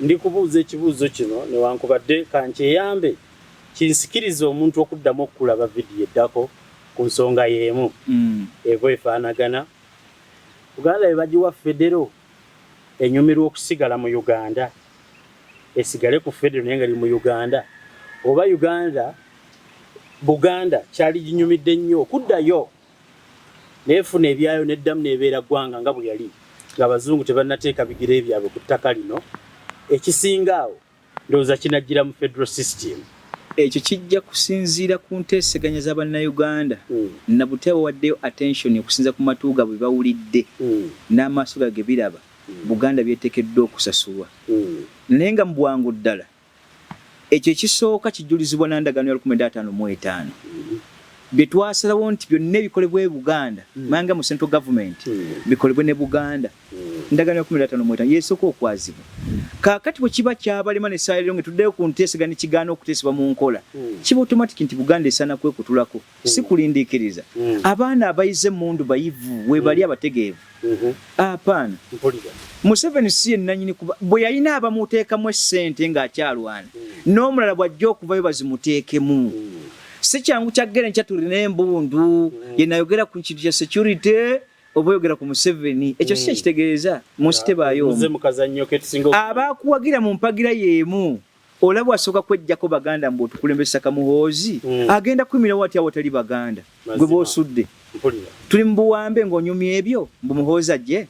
ndi kubuuza ekibuuzo kino newankubadde kankyeyambe kinsikiriza omuntu okuddamu okukulaba vidiyo eddako ku nsonga y'emu eva efaanagana Buganda bwe bagiwa federo enyumirwa okusigala mu Uganda esigale ku federo naye nga li mu Uganda oba Buganda kyali ginyumidde nnyo okuddayo neefuna ebyayo neddamu neebeera ggwanga nga bwe yali ng'abazungu tebannateeka bigere byabwe ku ttaka lino ekisinga awo ndowooza kinajjira mu federal system ekyo kijja kusinziira ku nteeseganya z'Abannayuganda na butya bawaddeyo attention okusinza ku matu gaabwe bawulidde n'amaaso gage biraba Buganda byeteekeddwa okusasulwa naye nga mu bwangu ddala ekyo ekisooka kijulizibwa na ndagaano ya 1955 bye twasalawo nti byonna ebikolebwa e Buganda manga mu central government bikolebwe ne Buganda ndagaano ya 1955 yeesooka okwazibwa kaakati bwe kiba kyabalema ne saaliro tuddeyo ku nteeseganya n'ekigaana okuteesebwa mu nkola kiba automatic nti Buganda esaana kwekutulako si kulindiikiriza abaana abayize emmundu bayivu we bali abategeevu apaana Museveni si yennannyini kuba bwe yalina abamuteekamu essente ng'akyalwana n'omulala bw'ajja okuvayo bazimuteekemu si kyangu kyaggere nkyatulina embundu yenayogera ku kintu kya security oba oyogera ku Museveni ekyo si kyekitegeeza munsi tebaayo abaakuwagira mu mpagira y'emu olaba asooka kwejjako Baganda mbu otukulembesa kamuhoozi agenda kuyimirawo ati awatali Baganda gwe boosudde tuli mu buwambe ng'onyumya ebyo mbu muhoozi ajje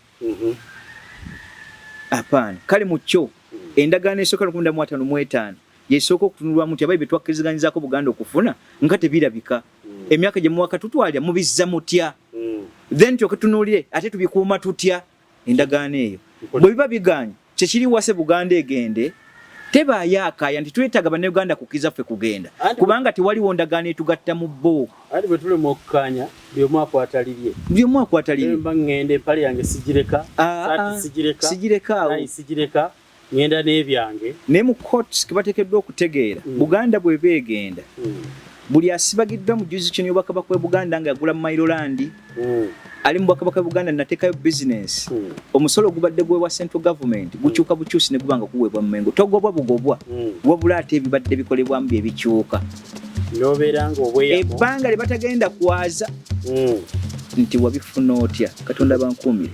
apaana kale mu kyo endagaano esooka 1955 yesooka okutunulwamu nti abayi be twakkiriziganyizako Buganda okufuna nga tebirabika emyaka gye muwaka tutwalya mubizza mutya then tyoke tunuulire ate tubikuuma tutya endagaano eyo bwe biba biganye kyekiri wase Buganda egende tebaayakaya nti twetaaga bannayuganda kukiza ffe kugenda kubanga tewaliwo ndagaano etugatta mu bo ati bwe tulema okukkaanya byomu akwatalirye mba ngende empale yange sigireka sigireka ngenda n'ebyange naye mu courts ke bateekeddwa okutegeera Buganda bw'eba egenda buli asibagiddwa mu jurisdiction y'obwakabaka bwa Buganda nga yagula mu Maryland ali mu bwakabaka bwa Buganda nateekayo business omusolo gubadde gwewa central government gukyuka bukyusi ne gubanga kuweebwa mu Mengo togobwa bugobwa wabula ate ebibadde bikolebwamu bye bikyuka n'obeera ng'obweyamo ebbanga lye batagenda kwaza nti wabifuna otya Katonda bankuumire